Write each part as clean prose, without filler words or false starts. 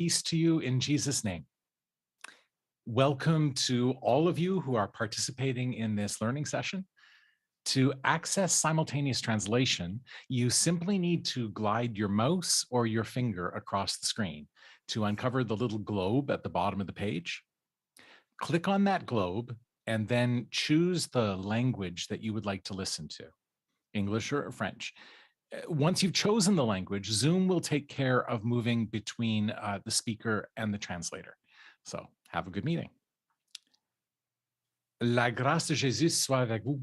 Peace to you in Jesus' name. Welcome to all of you who are participating in this learning session. To access simultaneous translation, you simply need to glide your mouse or your finger across the screen to uncover the little globe at the bottom of the page. Click on that globe and then choose the language that you would like to listen to, English or French. Once you've chosen the language, Zoom will take care of moving between the speaker and the translator. So have a good meeting. La grâce de Jésus soit avec vous.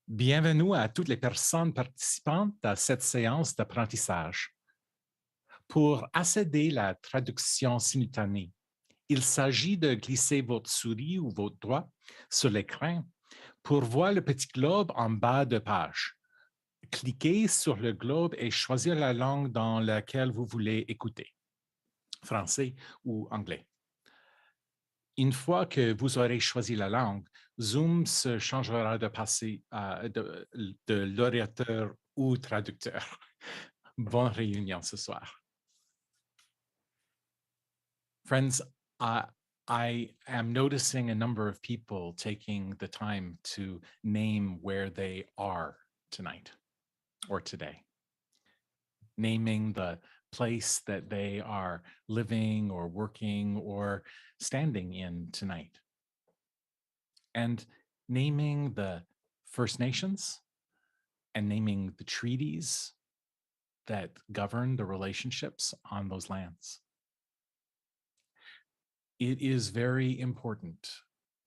Bienvenue à toutes les personnes participantes à cette séance d'apprentissage. Pour accéder à la traduction simultanée, il s'agit de glisser votre souris ou votre doigt sur l'écran pour voir le petit globe en bas de page. Cliquez sur le globe et choisir la langue dans laquelle vous voulez écouter, français ou anglais. Une fois que vous aurez choisi la langue, Zoom se changera de passer de l'orateur ou traducteur. Bonne réunion ce soir. Friends, I am noticing a number of people taking the time to name where they are tonight or today, naming the place that they are living or working or standing in tonight, and naming the First Nations and naming the treaties that govern the relationships on those lands. It is very important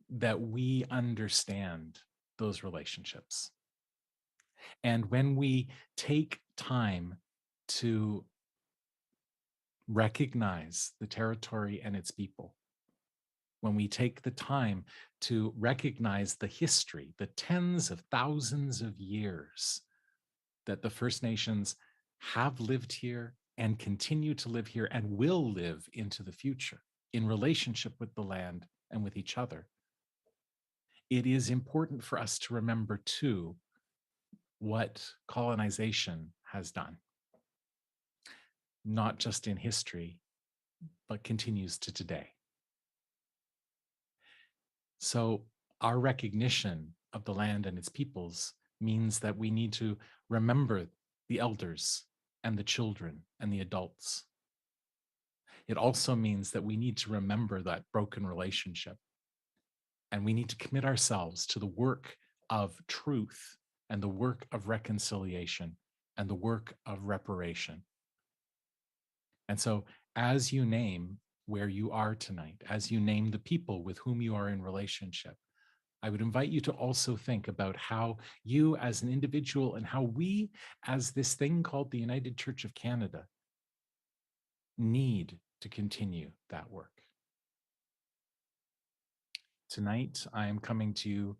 that we understand those relationships. And when we take time to recognize the territory and its people, when we take the time to recognize the history, the tens of thousands of years that the First Nations have lived here and continue to live here and will live into the future in relationship with the land and with each other, it is important for us to remember too what colonization has done, not just in history, but continues to today. So our recognition of the land and its peoples means that we need to remember the elders and the children and the adults. It also means that we need to remember that broken relationship, and we need to commit ourselves to the work of truth and the work of reconciliation and the work of reparation. And so as you name where you are tonight, as you name the people with whom you are in relationship, I would invite you to also think about how you as an individual and how we as this thing called the United Church of Canada need to continue that work. Tonight, I am coming to you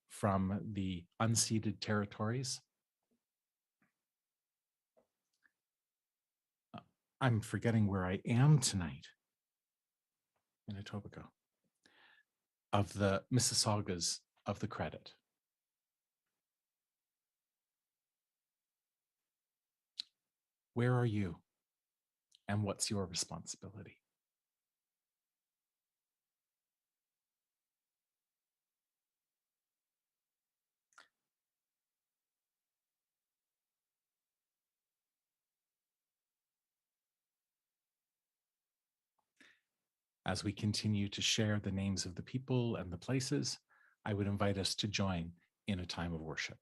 from the unceded territories. I'm forgetting where I am tonight in Etobicoke, of the Mississaugas of the Credit. Where are you? And what's your responsibility? As we continue to share the names of the people and the places, I would invite us to join in a time of worship.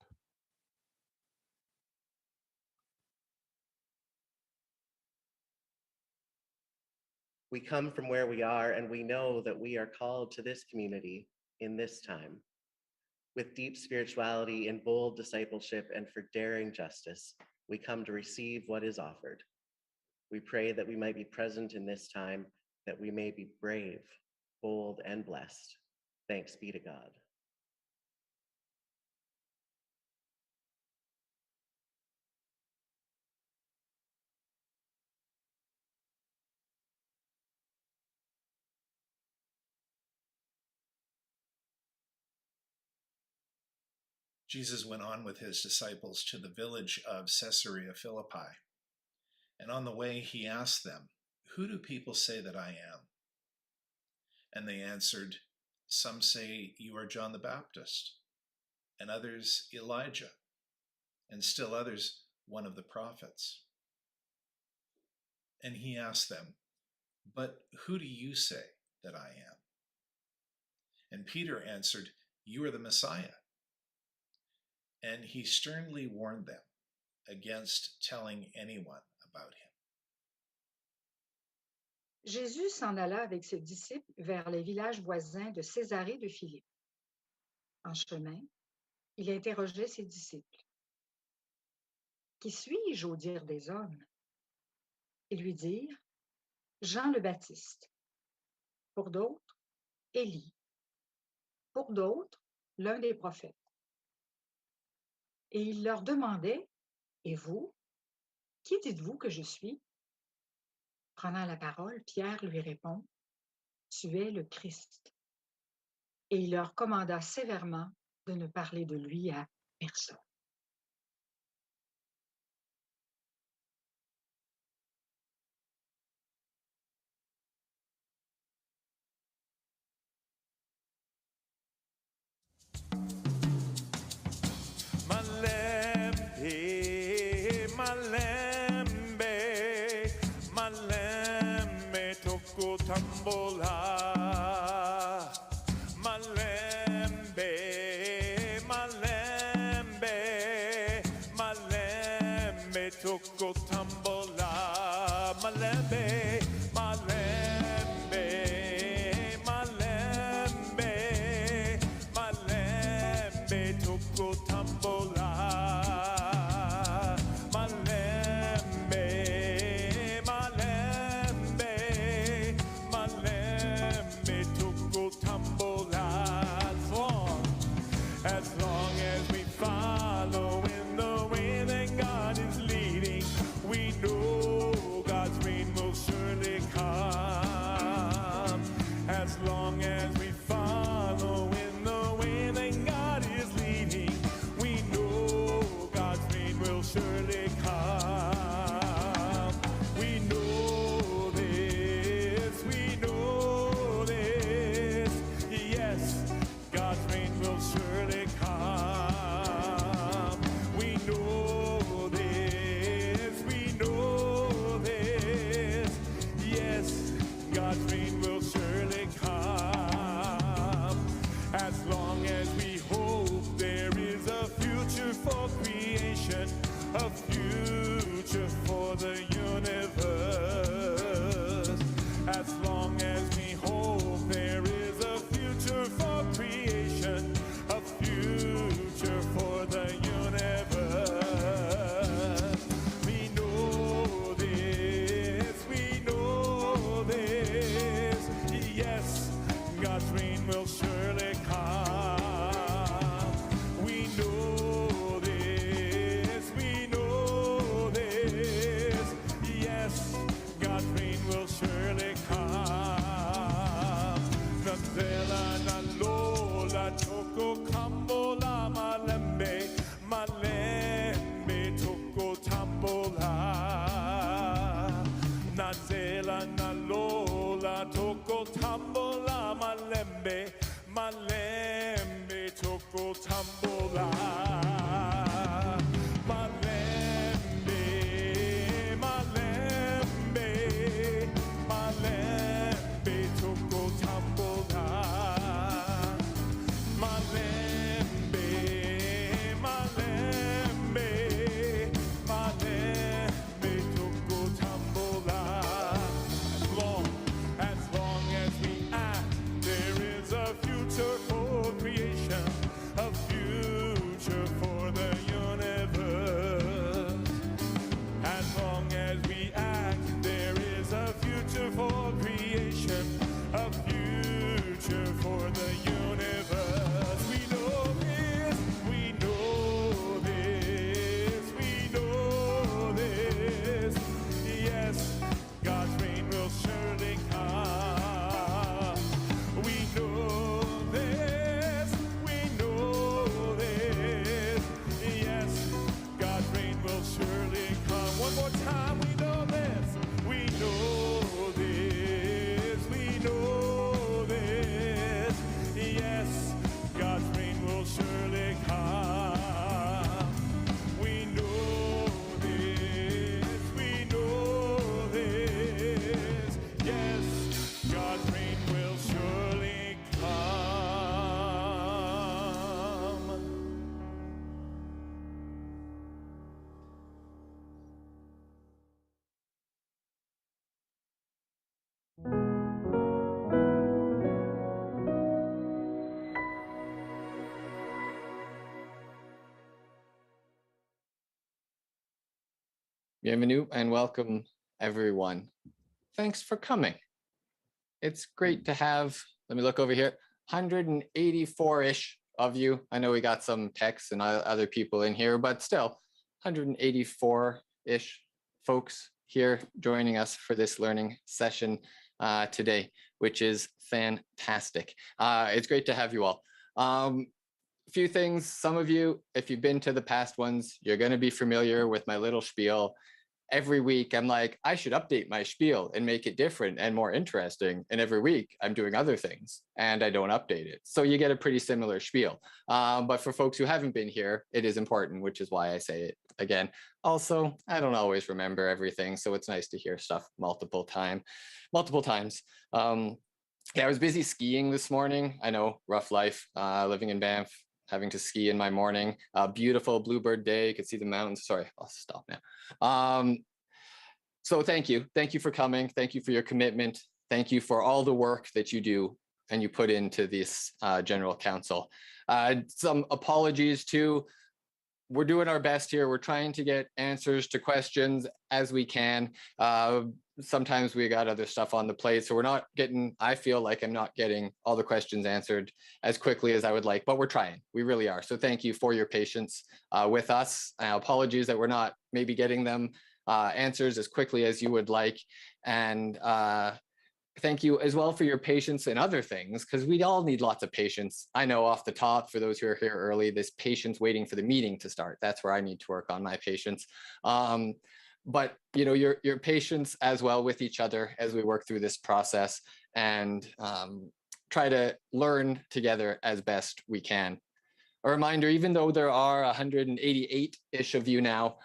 We come from where we are, and we know that we are called to this community in this time. With deep spirituality and bold discipleship and for daring justice, we come to receive what is offered. We pray that we might be present in this time, that we may be brave, bold, and blessed. Thanks be to God. Jesus went on with his disciples to the village of Caesarea Philippi. And on the way, he asked them, "Who do people say that I am?" And they answered, "Some say you are John the Baptist, and others Elijah, and still others one of the prophets." And he asked them, "But who do you say that I am?" And Peter answered, "You are the Messiah." And he sternly warned them against telling anyone about him. Jésus s'en alla avec ses disciples vers les villages voisins de Césarée de Philippe. En chemin, il interrogeait ses disciples. « Qui suis-je au dire des hommes? » Ils lui dirent, « Jean le Baptiste. Pour d'autres, Élie. Pour d'autres, l'un des prophètes. » Et il leur demandait, « Et vous, qui dites-vous que je suis? » Prenant la parole, Pierre lui répond, « Tu es le Christ. » Et il leur commanda sévèrement de ne parler de lui à personne. Malembe toko tambola. Malembe toko tambola. Malembe toko tambola. As long as we follow in the way that God is leading, we know God's reign will surely come. As long as we follow in the way that God is leading, we know God's reign will surely come. We know this, yes, God's reign will surely come. We know this, yes, God's reign will surely come. As long as we hope there is a future for creation, a future for the universe. As long as we hope there is a future for creation, a future for the universe. We know this, yes, God's reign will surely come. We know this, yes, God's reign will surely come. Nazela na lola toko kambola malembe toko tambola. Nazela na lola toko tambola malembe toko tambola. Malembe toko tambola. Malembe toko tambola. As long as we act, there is a future for creation, a future for the Bienvenue and welcome, everyone. Thanks for coming. It's great to have, let me look over here, 184-ish of you. I know we got some texts and other people in here, but still 184-ish folks here joining us for this learning session today, which is fantastic. It's great to have you all. A few things, some of you, if you've been to the past ones, you're going to be familiar with my little spiel. Every week I'm like, I should update my spiel and make it different and more interesting. And every week I'm doing other things and I don't update it. So you get a pretty similar spiel. But for folks who haven't been here, it is important, which is why I say it again. Also, I don't always remember everything. So it's nice to hear stuff multiple times. Yeah, I was busy skiing this morning. I know, rough life, living in Banff, having to ski in my morning. Beautiful bluebird day. You could see the mountains. Sorry, I'll stop now. So thank you. Thank you for coming. Thank you for your commitment. Thank you for all the work that you do and you put into this General Council. Some apologies too. We're doing our best here. We're trying to get answers to questions as we can. Sometimes we got other stuff on the plate, so we're not getting, I feel like I'm not getting all the questions answered as quickly as I would like, but we're trying. We really are. So thank you for your patience with us. Apologies that we're not maybe getting them answers as quickly as you would like. And thank you as well for your patience in other things, because we all need lots of patience. I know off the top, for those who are here early, this patience waiting for the meeting to start. That's where I need to work on my patience. But you know, your patience as well with each other as we work through this process and try to learn together as best we can. A reminder, even though there are 188-ish of you now,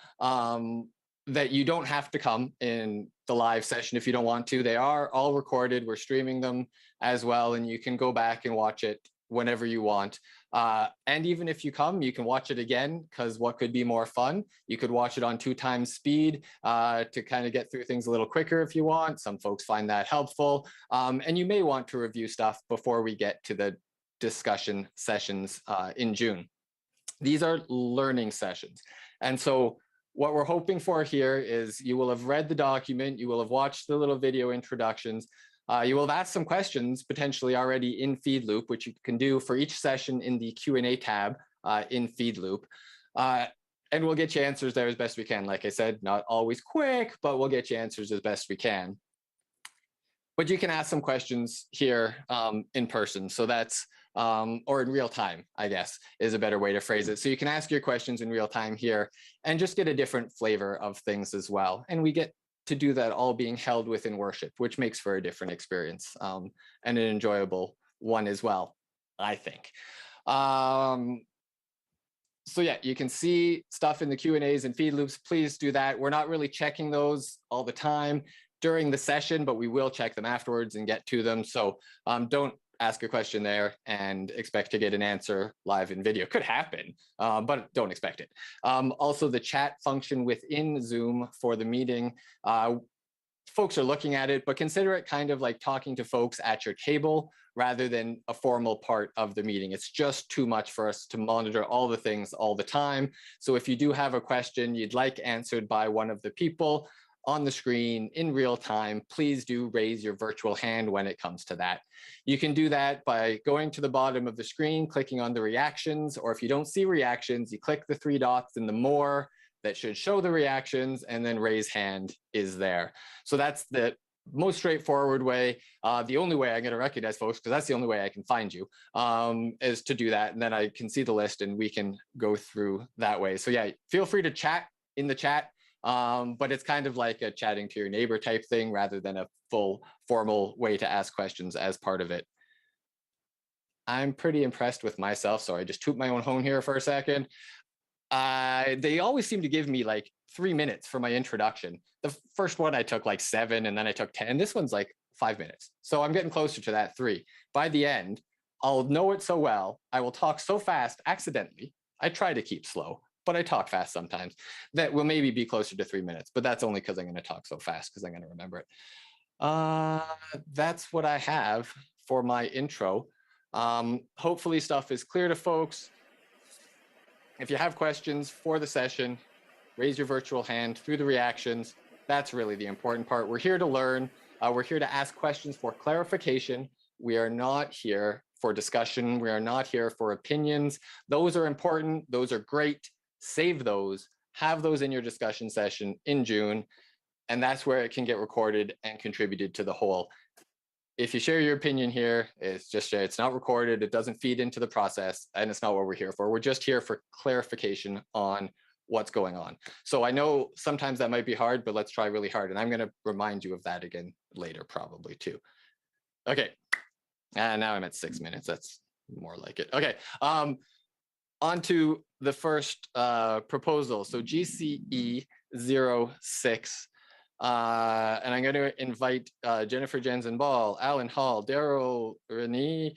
that you don't have to come in the live session if you don't want to. They are all recorded. We're streaming them as well, and you can go back and watch it whenever you want. And even if you come, you can watch it again, because what could be more fun? You could watch it on 2x speed to kind of get through things a little quicker if you want. Some folks find that helpful. And you may want to review stuff before we get to the discussion sessions in June. These are learning sessions. And so what we're hoping for here is you will have read the document, you will have watched the little video introductions, you will have asked some questions potentially already in FeedLoop, which you can do for each session in the Q&A tab in FeedLoop. And we'll get you answers there as best we can. Like I said, not always quick, but we'll get you answers as best we can. But you can ask some questions here in person. So that's, or in real time, I guess, is a better way to phrase it. So you can ask your questions in real time here and just get a different flavor of things as well. And we get to do that all being held within worship, which makes for a different experience and an enjoyable one as well, I think. So yeah, you can see stuff in the Q&As and feed loops. Please do that. We're not really checking those all the time during the session, but we will check them afterwards and get to them. So don't ask a question there and expect to get an answer live in video. Could happen, but don't expect it. Also, the chat function within Zoom for the meeting, folks are looking at it, but consider it kind of like talking to folks at your table rather than a formal part of the meeting. It's just too much for us to monitor all the things all the time. So if you do have a question you'd like answered by one of the people on the screen in real time, please do raise your virtual hand when it comes to that. You can do that by going to the bottom of the screen, clicking on the reactions, or if you don't see reactions, you click the 3 dots in the more that should show the reactions, and then raise hand is there. So that's the most straightforward way. The only way I'm gonna recognize folks, because that's the only way I can find you, is to do that. And then I can see the list and we can go through that way. So yeah, feel free to chat in the chat. But it's kind of like a chatting to your neighbor type thing rather than a full formal way to ask questions as part of it. I'm pretty impressed with myself, so I just toot my own horn here for a second. They always seem to give me like 3 minutes for my introduction. The first one I took like 7 and then I took 10. This one's like 5 minutes. So I'm getting closer to that 3. By the end, I'll know it so well. I will talk so fast accidentally. I try to keep slow, but I talk fast sometimes, that will maybe be closer to 3 minutes, but that's only because I'm going to talk so fast because I'm going to remember it. That's what I have for my intro. Hopefully stuff is clear to folks. If you have questions for the session, raise your virtual hand through the reactions. That's really the important part. We're here to learn. We're here to ask questions for clarification. We are not here for discussion. We are not here for opinions. Those are important. Those are great. Save those. Have those in your discussion session in June. And that's where it can get recorded and contributed to the whole. If you share your opinion here, it's not recorded. It doesn't feed into the process, and it's not what we're here for. We're just here for clarification on what's going on. So I know sometimes that might be hard, but let's try really hard. And I'm going to remind you of that again later, probably too. Okay. And now I'm at 6 minutes. That's more like it. Okay. On to the first proposal. So GCE06. And I'm going to invite Jennifer Jensen-Ball, Alan Hall, Daryl Renee,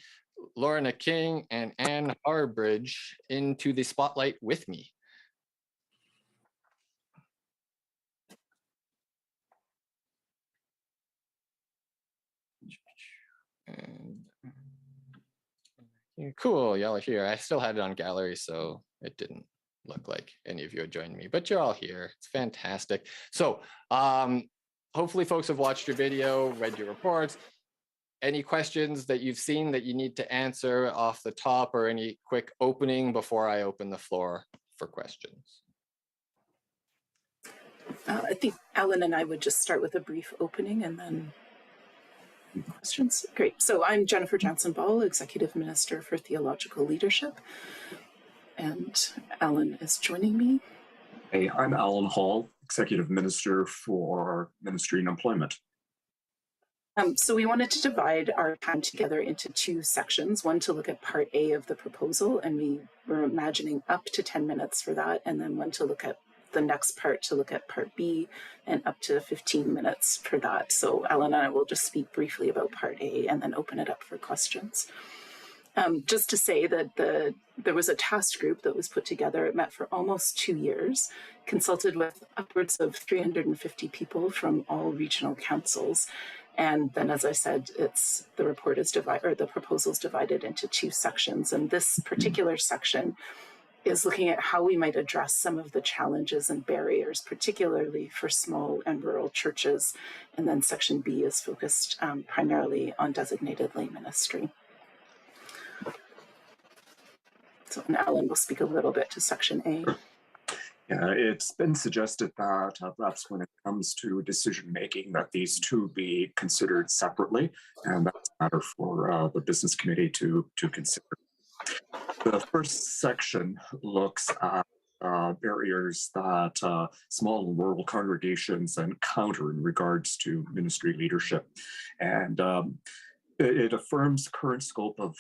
Lorna King, and Anne Harbridge into the spotlight with me. And cool, y'all are here. I still had it on gallery, so it didn't look like any of you had joined me, but you're all here. It's fantastic. So hopefully folks have watched your video, read your reports. Any questions that you've seen that you need to answer off the top, or any quick opening before I open the floor for questions? I think Alan and I would just start with a brief opening and then questions. Great. So I'm Jennifer Jensen-Ball, Executive Minister for Theological Leadership. And Alan is joining me. Hey, I'm Alan Hall, Executive Minister for Ministry and Employment. So we wanted to divide our time together into two sections, one to look at part A of the proposal, and we were imagining up to 10 minutes for that, and then one to look at the next part, to look at part B, and up to 15 minutes for that. So Alan and I will just speak briefly about part A and then open it up for questions. Just to say that there was a task group that was put together. It met for almost 2 years, consulted with upwards of 350 people from all regional councils. And then, as I said, the report is divided, or the proposal is divided into two sections. And this particular section is looking at how we might address some of the challenges and barriers, particularly for small and rural churches. And then section B is focused primarily on designated lay ministry. So Alan will speak a little bit to section A. Yeah, it's been suggested that perhaps when it comes to decision-making that these two be considered separately, and that's a matter for the business committee to consider. The first section looks at barriers that small and rural congregations encounter in regards to ministry leadership. And it affirms the current scope of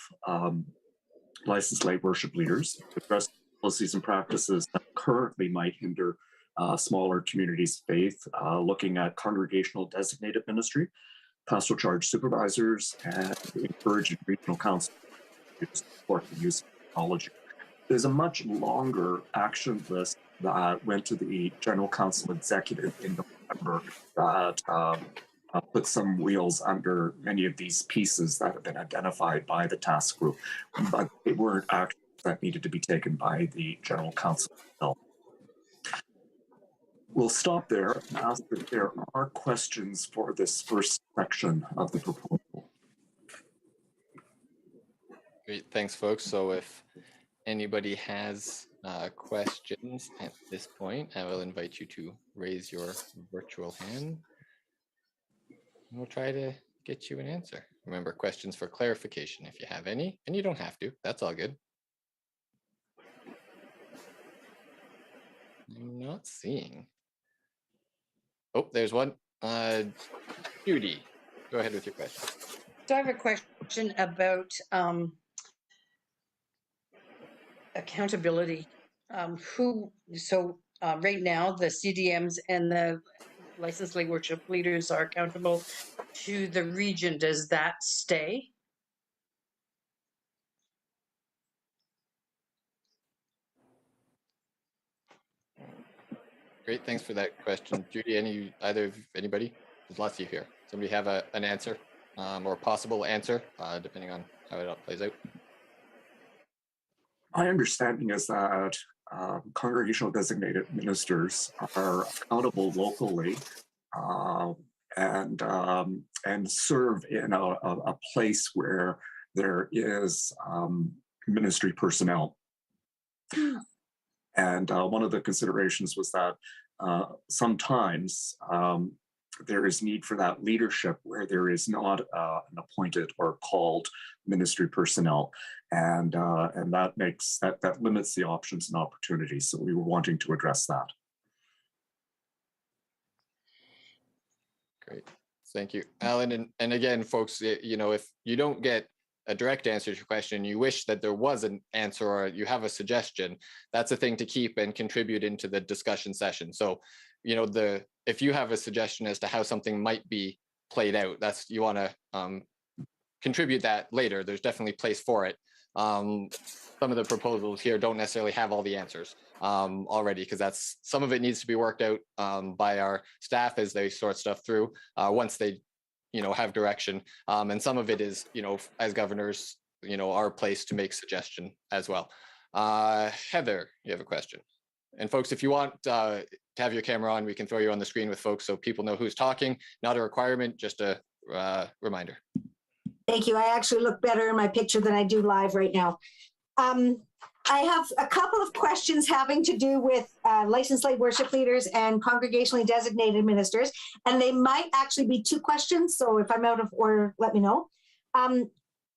licensed lay worship leaders to address policies and practices that currently might hinder smaller communities' faith, looking at congregational designated ministry, pastoral charge supervisors, and encouraging regional councils to support the use of technology. There's a much longer action list that went to the General Council Executive in November that put some wheels under many of these pieces that have been identified by the task group, but they weren't actions that needed to be taken by the General Council itself. We'll stop there and ask if there are questions for this first section of the proposal. Great, thanks folks. So if anybody has questions at this point, I will invite you to raise your virtual hand. We'll try to get you an answer. Remember, questions for clarification if you have any, and you don't have to, that's all good. I'm not seeing. Oh, there's one. Judy, go ahead with your question. So I have a question about accountability. Right now, the CDMs and the licensed lay worship leaders are accountable to the region. Does that stay? Great, thanks for that question, Judy. Anybody? There's lots of you here. Somebody have an answer or possible answer, depending on how it all plays out? My understanding is that congregational designated ministers are accountable locally and serve in a place where there is ministry personnel. And one of the considerations was that sometimes there is need for that leadership where there is not an appointed or called ministry personnel, and that makes that limits the options and opportunities. So we were wanting to address that. Great, thank you, Alan. And again, folks, you know, if you don't get a direct answer to your question, you wish that there was an answer or you have a suggestion, that's a thing to keep and contribute into the discussion session. So, you know, if you have a suggestion as to how something might be played out, you want to contribute that later. There's definitely place for it. Some of the proposals here don't necessarily have all the answers already, because some of it needs to be worked out by our staff as they sort stuff through once they, you know, have direction. And some of it is, you know, as governors, you know, our place to make suggestion as well. Heather, you have a question. And folks, if you want to have your camera on, we can throw you on the screen with folks so people know who's talking. Not a requirement, just a reminder. Thank you. I actually look better in my picture than I do live right now. I have a couple of questions having to do with licensed lay worship leaders and congregationally designated ministers, and they might actually be two questions, so if I'm out of order, let me know.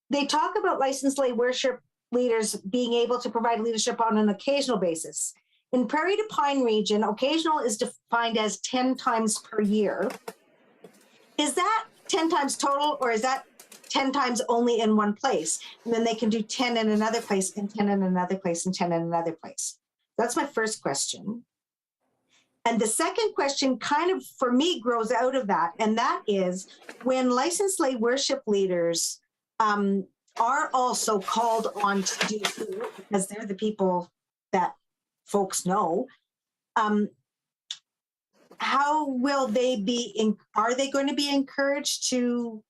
They talk about licensed lay worship leaders being able to provide leadership on an occasional basis. In Prairie du Pine region, occasional is defined as 10 times per year. Is that 10 times total, or is that 10 times only in one place? And then they can do 10 in another place, and 10 in another place, and 10 in another place. That's my first question. And the second question kind of, for me, grows out of that. And that is, when licensed lay worship leaders are also called on to do, because they're the people that folks know, how will they be, are they going to be encouraged to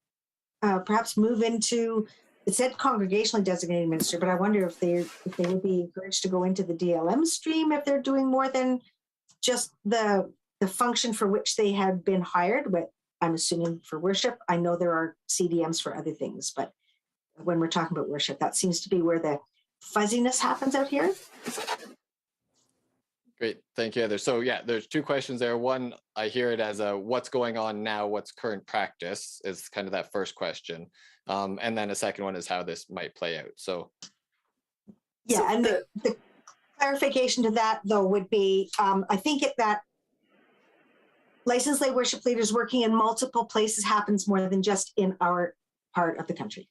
perhaps move into, it said congregationally designated minister, but I wonder if they would be encouraged to go into the DLM stream if they're doing more than just the function for which they had been hired, but I'm assuming for worship. I know there are CDMs for other things, but when we're talking about worship, that seems to be where the fuzziness happens out here. Great, thank you, Heather. So yeah, there's two questions there. One, I hear it as a what's going on now, what's current practice is kind of that first question. And then a second one is how this might play out. So yeah, and the clarification to that though would be, I think that licensed lay worship leaders working in multiple places happens more than just in our part of the country.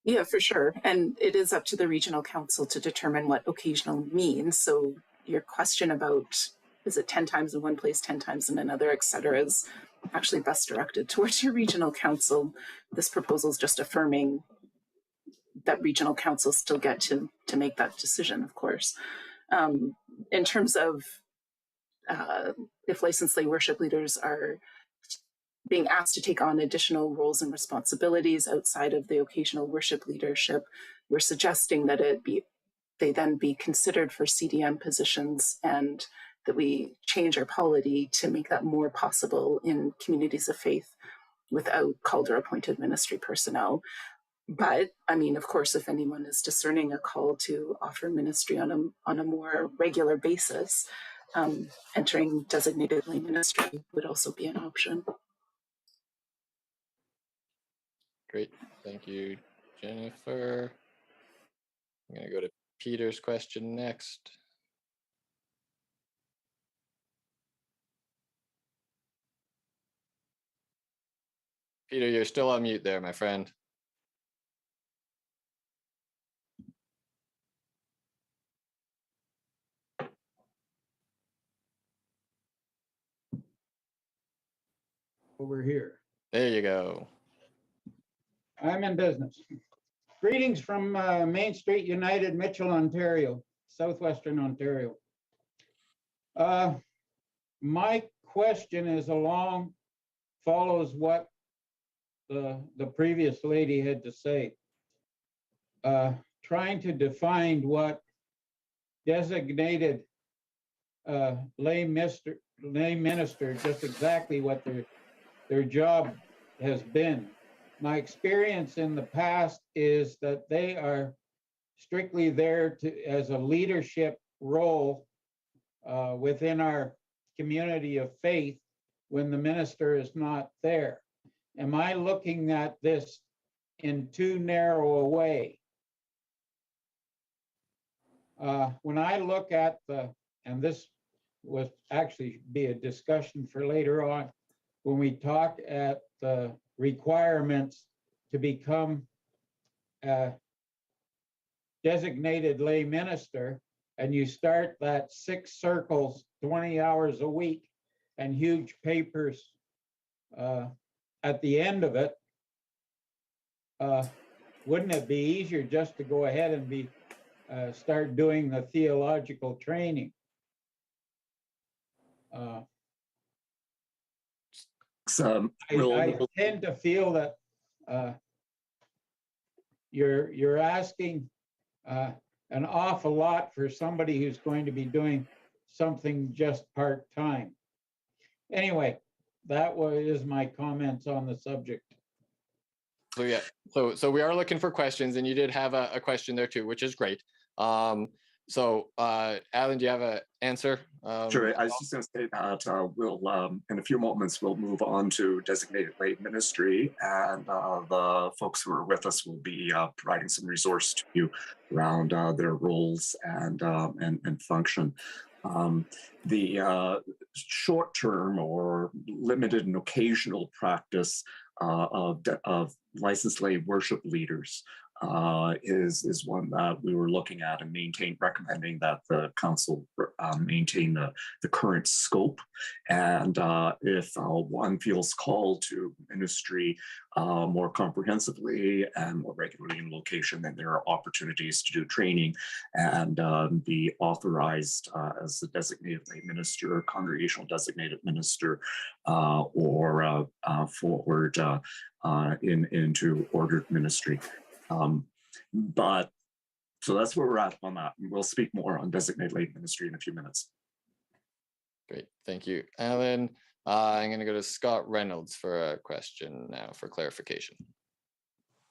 Yeah, for sure. And it is up to the regional council to determine what occasional means. So your question about, is it 10 times in one place, 10 times in another, et cetera, is actually best directed towards your regional council. This proposal is just affirming that regional councils still get to make that decision, of course. In terms of if licensed lay worship leaders are being asked to take on additional roles and responsibilities outside of the occasional worship leadership, we're suggesting that they then be considered for CDM positions, and that we change our polity to make that more possible in communities of faith without called or appointed ministry personnel. But I mean, of course, if anyone is discerning a call to offer ministry on a more regular basis, entering designated lay ministry would also be an option. great, thank you, Jennifer. I'm going to go to Peter's question next. Peter, you're still on mute there, my friend. Over here. There you go. I'm in business. Greetings from Main Street United, Mitchell, Ontario, southwestern Ontario. My question is follows what the previous lady had to say. Trying to define what designated lay minister just exactly what their job has been. My experience in the past is that they are strictly there as a leadership role within our community of faith when the minister is not there. Am I looking at this in too narrow a way? When I look at and this would actually be a discussion for later on, when we talk at the requirements to become a designated lay minister, and you start that 6 circles, 20 hours a week, and huge papers at the end of it, wouldn't it be easier just to go ahead and start doing the theological training? I tend to feel that you're asking an awful lot for somebody who's going to be doing something just part-time. Anyway, that is my comments on the subject. So yeah, so we are looking for questions, and you did have a question there too, which is great. So Alan, do you have an answer? Sure. I was just going to say that we'll, in a few moments, we'll move on to designated lay ministry, and the folks who are with us will be providing some resource to you around their roles and function. The short-term or limited and occasional practice of licensed lay worship leaders is one that we were looking at and recommending that the council maintain the current scope. And if one feels called to ministry more comprehensively and more regularly in location, then there are opportunities to do training and be authorized as a designated lay minister, or congregational designated minister, or forward into ordered ministry. But so that's where we're at on that. We'll speak more on designated lay ministry in a few minutes. Great, thank you, Alan. I'm going to go to Scott Reynolds for a question now for clarification.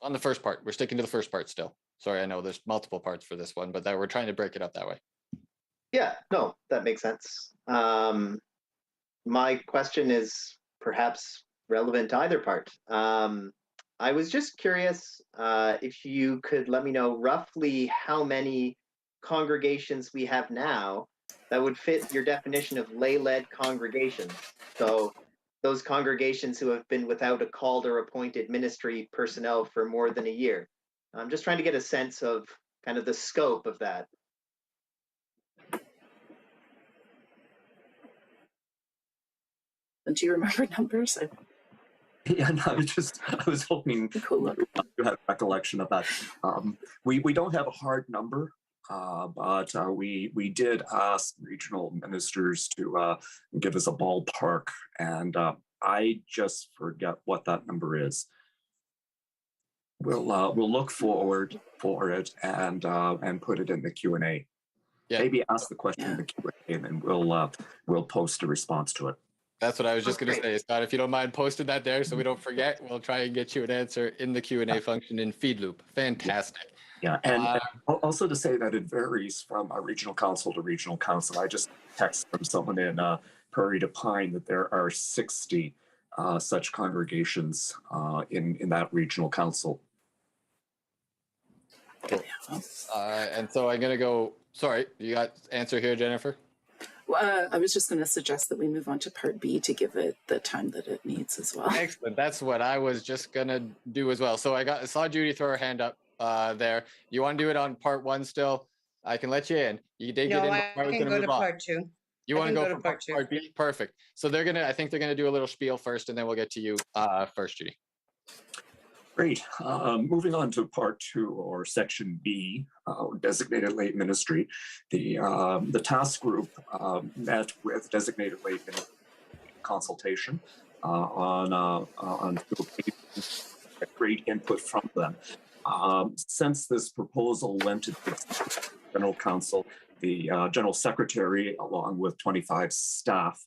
On the first part, we're sticking to the first part still. Sorry, I know there's multiple parts for this one, but we're trying to break it up that way. Yeah, no, that makes sense. My question is perhaps relevant to either part. I was just curious if you could let me know roughly how many congregations we have now that would fit your definition of lay-led congregations. So those congregations who have been without a called or appointed ministry personnel for more than a year. I'm just trying to get a sense of kind of the scope of that. Do you remember numbers? Yeah, no, I was hoping you had a recollection of that. We don't have a hard number, but we did ask regional ministers to give us a ballpark, and I just forget what that number is. We'll look forward for it and put it in the Q&A. Yeah. Maybe ask the question in the Q&A, and then we'll post a response to it. That's what I was just going to say, Scott. If you don't mind posting that there so we don't forget, we'll try and get you an answer in the Q&A function in Feedloop. Fantastic. Yeah, and also to say that it varies from a regional council to regional council. I just texted from someone in Prairie du Pine that there are 60 such congregations in that regional council. Cool. And so I'm going to go, sorry, you got answer here, Jennifer? I was just going to suggest that we move on to part B to give it the time that it needs as well. Excellent. That's what I was just going to do as well. So I saw Judy throw her hand up there. You want to do it on part 1 still? I can let you in. You did get in. I can go to part 2. You want to go for part 2? Perfect. So I think they're going to do a little spiel first, and then we'll get to you first, Judy. Great. Moving on to part 2, or section B, designated lay ministry. The task group met with designated lay ministry consultation on great input from them. Since this proposal went to the General Council, The General Secretary, along with 25 staff,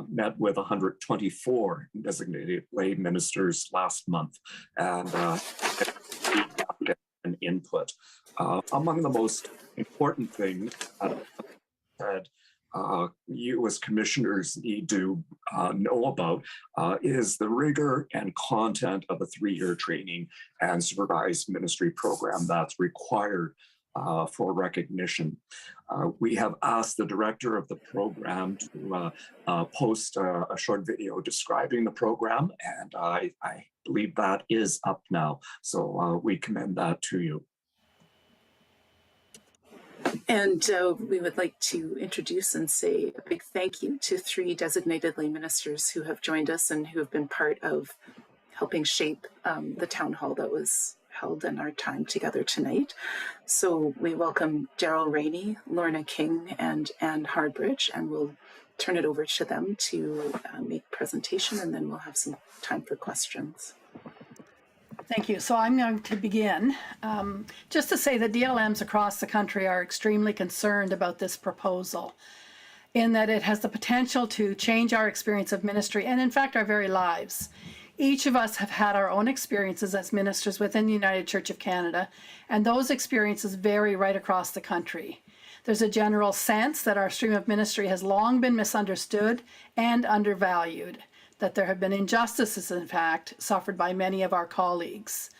met with 124 designated lay ministers last month and an input. Among the most important things that you as commissioners need to know about is the rigor and content of a 3-year training and supervised ministry program that's required for recognition. We have asked the director of the program to post a short video describing the program, and I believe that is up now. So we commend that to you. And we would like to introduce and say a big thank you to 3 designated lay ministers who have joined us and who have been part of helping shape the town hall that was held in our time together tonight. So we welcome Daryl Rainey, Lorna King, and Anne Hardbridge, and we'll turn it over to them to make presentation, and then we'll have some time for questions. Thank you. So I'm going to begin. Just to say that DLMs across the country are extremely concerned about this proposal, in that it has the potential to change our experience of ministry and, in fact, our very lives. Each of us have had our own experiences as ministers within the United Church of Canada, and those experiences vary right across the country. There's a general sense that our stream of ministry has long been misunderstood and undervalued, that there have been injustices, in fact, suffered by many of our colleagues.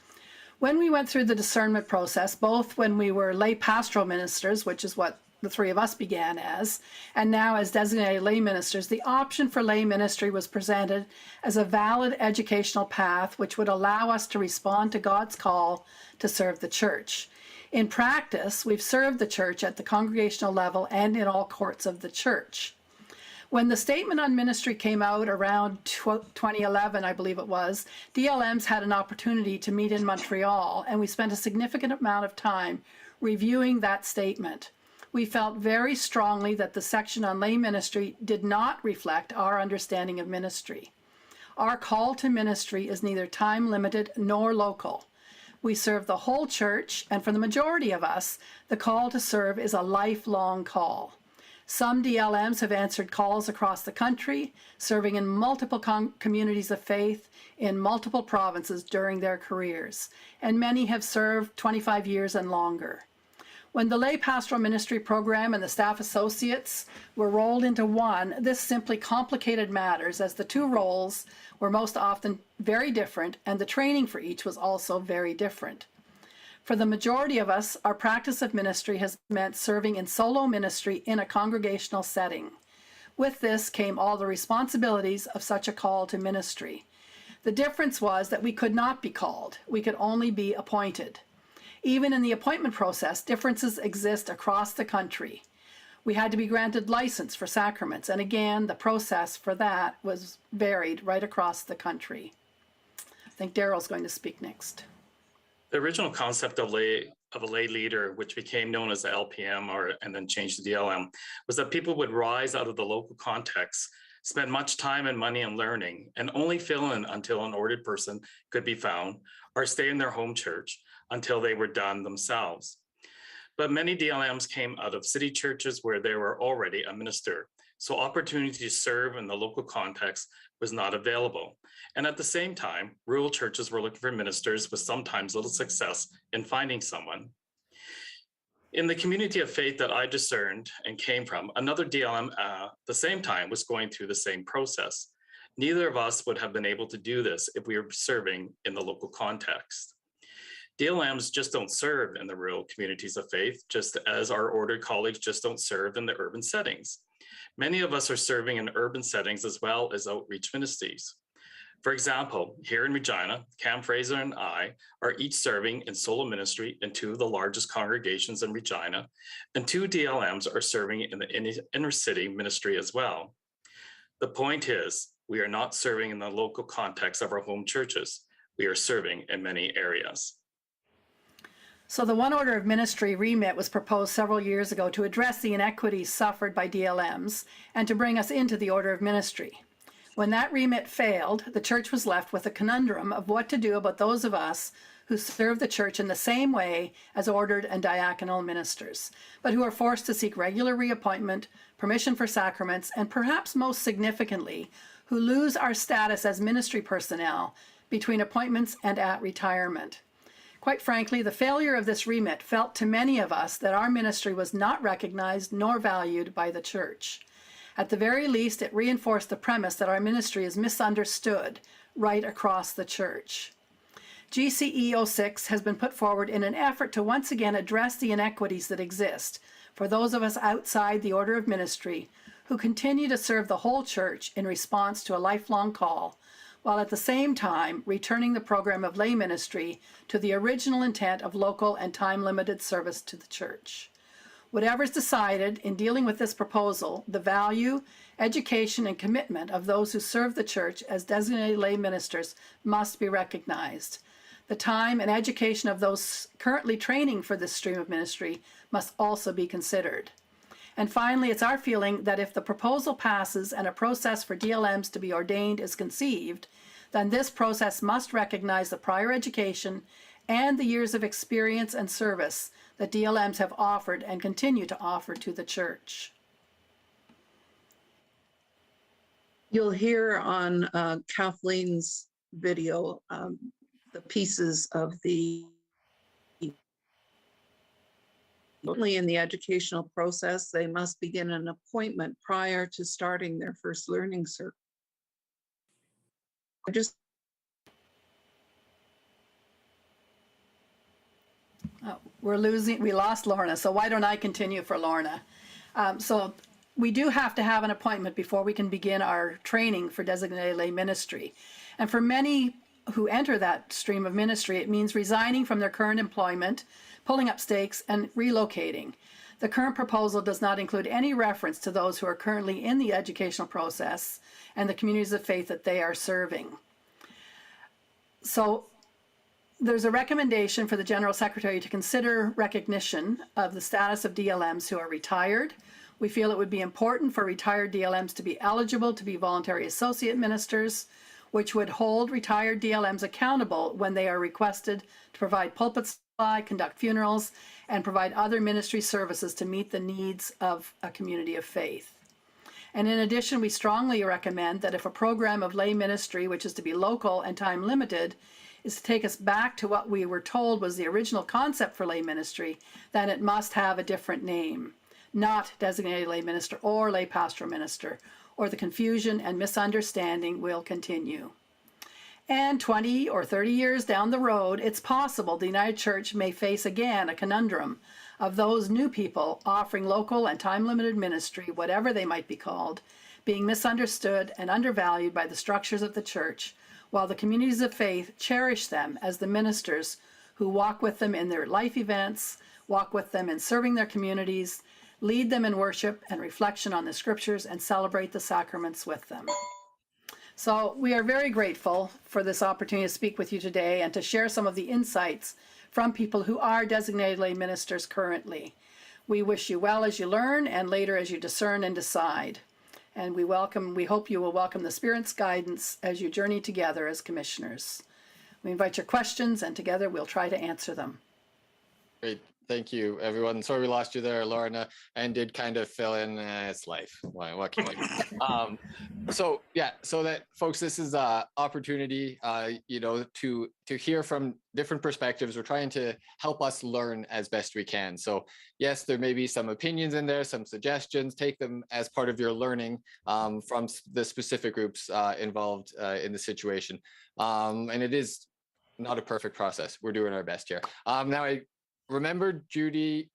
When we went through the discernment process, both when we were lay pastoral ministers, which is what the 3 of us began as, and now as designated lay ministers, the option for lay ministry was presented as a valid educational path which would allow us to respond to God's call to serve the church. In practice, we've served the church at the congregational level and in all courts of the church. When the statement on ministry came out around 2011, I believe it was, DLMs had an opportunity to meet in Montreal, and we spent a significant amount of time reviewing that statement. We felt very strongly that the section on lay ministry did not reflect our understanding of ministry. Our call to ministry is neither time limited nor local. We serve the whole church, and for the majority of us, the call to serve is a lifelong call. Some DLMs have answered calls across the country, serving in multiple communities of faith in multiple provinces during their careers, and many have served 25 years and longer. When the lay pastoral ministry program and the staff associates were rolled into one, this simply complicated matters, as the 2 roles were most often very different, and the training for each was also very different. For the majority of us, our practice of ministry has meant serving in solo ministry in a congregational setting. With this came all the responsibilities of such a call to ministry. The difference was that we could not be called. We could only be appointed. Even in the appointment process, differences exist across the country. We had to be granted license for sacraments, and again, the process for that was varied right across the country. I think Daryl's going to speak next. The original concept of a lay leader, which became known as the LPM and then changed to DLM, was that people would rise out of the local context, spend much time and money in learning, and only fill in until an ordered person could be found, or stay in their home church until they were done themselves. But many DLMs came out of city churches where there were already a minister, so opportunity to serve in the local context was not available. And at the same time, rural churches were looking for ministers with sometimes little success in finding someone. In the community of faith that I discerned and came from, another DLM at the same time was going through the same process. Neither of us would have been able to do this if we were serving in the local context. DLMs just don't serve in the rural communities of faith, just as our ordered colleagues just don't serve in the urban settings. Many of us are serving in urban settings as well as outreach ministries. For example, here in Regina, Cam Fraser and I are each serving in solo ministry in 2 of the largest congregations in Regina, and 2 DLMs are serving in the inner city ministry as well. The point is, we are not serving in the local context of our home churches. We are serving in many areas. So the one order of ministry remit was proposed several years ago to address the inequities suffered by DLMs and to bring us into the order of ministry. When that remit failed, the church was left with a conundrum of what to do about those of us who serve the church in the same way as ordered and diaconal ministers, but who are forced to seek regular reappointment, permission for sacraments, and perhaps most significantly, who lose our status as ministry personnel between appointments and at retirement. Quite frankly, the failure of this remit felt to many of us that our ministry was not recognized nor valued by the church. At the very least, it reinforced the premise that our ministry is misunderstood right across the church. GC44 has been put forward in an effort to once again address the inequities that exist for those of us outside the order of ministry who continue to serve the whole church in response to a lifelong call, while at the same time returning the program of lay ministry to the original intent of local and time-limited service to the church. Whatever is decided in dealing with this proposal, the value, education, and commitment of those who serve the church as designated lay ministers must be recognized. The time and education of those currently training for this stream of ministry must also be considered. And finally, it's our feeling that if the proposal passes and a process for DLMs to be ordained is conceived, then this process must recognize the prior education and the years of experience and service that DLMs have offered and continue to offer to the church. You'll hear on Kathleen's video the pieces of the only in the educational process, they must begin an appointment prior to starting their first learning circle. We lost Lorna, so why don't I continue for Lorna? So we do have to have an appointment before we can begin our training for designated lay ministry. And for many who enter that stream of ministry, it means resigning from their current employment, pulling up stakes, and relocating. The current proposal does not include any reference to those who are currently in the educational process and the communities of faith that they are serving. So there's a recommendation for the General Secretary to consider recognition of the status of DLMs who are retired. We feel it would be important for retired DLMs to be eligible to be voluntary associate ministers, which would hold retired DLMs accountable when they are requested to provide pulpit supply, conduct funerals, and provide other ministry services to meet the needs of a community of faith. And in addition, we strongly recommend that if a program of lay ministry, which is to be local and time limited, is to take us back to what we were told was the original concept for lay ministry, then it must have a different name, not designated lay minister or lay pastoral minister, or the confusion and misunderstanding will continue. And 20 or 30 years down the road, it's possible the United Church may face again a conundrum of those new people offering local and time-limited ministry, whatever they might be called, being misunderstood and undervalued by the structures of the church, while the communities of faith cherish them as the ministers who walk with them in their life events, walk with them in serving their communities, lead them in worship and reflection on the scriptures, and celebrate the sacraments with them. So we are very grateful for this opportunity to speak with you today and to share some of the insights from people who are designated lay ministers currently. We wish you well as you learn and later as you discern and decide. And we hope you will welcome the Spirit's guidance as you journey together as commissioners. We invite your questions, and together we'll try to answer them. Great. Thank you, everyone. Sorry we lost you there, Lorna, and did kind of fill in. It's life. What can you do? So that folks, this is an opportunity, to hear from different perspectives. We're trying to help us learn as best we can. So yes, there may be some opinions in there, some suggestions. Take them as part of your learning from the specific groups involved in the situation. And it is not a perfect process. We're doing our best here. Now I remember, Judy,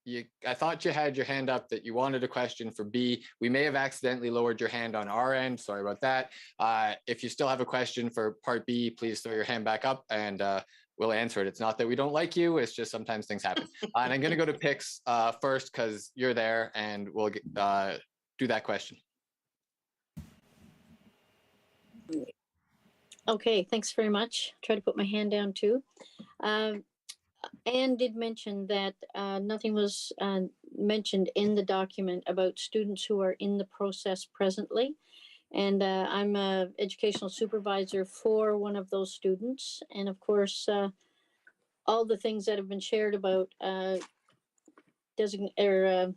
I thought you had your hand up that you wanted a question for B. We may have accidentally lowered your hand on our end. Sorry about that. If you still have a question for part B, please throw your hand back up and we'll answer it. It's not that we don't like you. It's just sometimes things happen. And I'm going to go to Pix first because you're there and we'll do that question. Okay, thanks very much. Try to put my hand down too. Anne did mention that nothing was mentioned in the document about students who are in the process presently. And I'm an educational supervisor for one of those students. And of course, all the things that have been shared about designated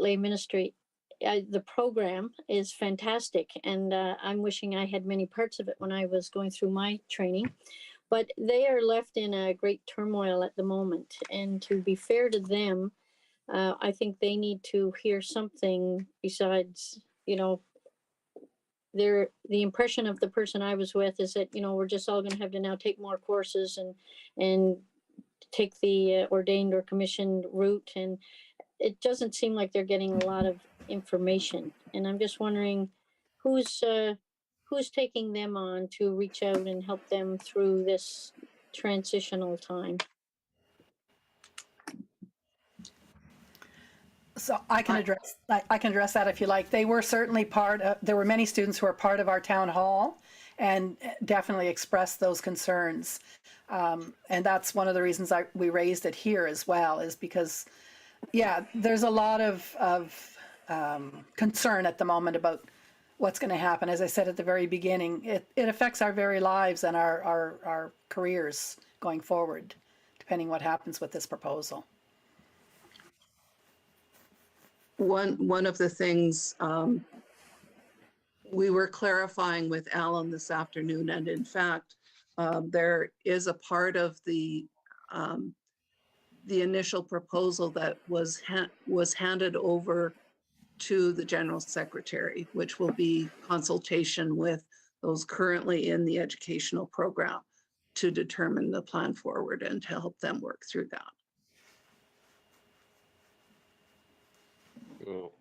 lay ministry. The program is fantastic, and I'm wishing I had many parts of it when I was going through my training. But they are left in a great turmoil at the moment, and to be fair to them, I think they need to hear something besides, the impression of the person I was with is that, we're just all going to have to now take more courses and take the ordained or commissioned route. And it doesn't seem like they're getting a lot of information. And I'm just wondering who's taking them on to reach out and help them through this transitional time. So I can address that if you like. They were certainly there were many students who were part of our town hall and definitely expressed those concerns. And that's one of the reasons we raised it here as well, is because, there's a lot of concern at the moment about what's going to happen. As I said at the very beginning, it affects our very lives and our careers going forward, depending what happens with this proposal. One of the things we were clarifying with Alan this afternoon, and in fact, there is a part of the initial proposal that was handed over to the General Secretary, which will be consultation with those currently in the educational program to determine the plan forward and to help them work through that. Cool.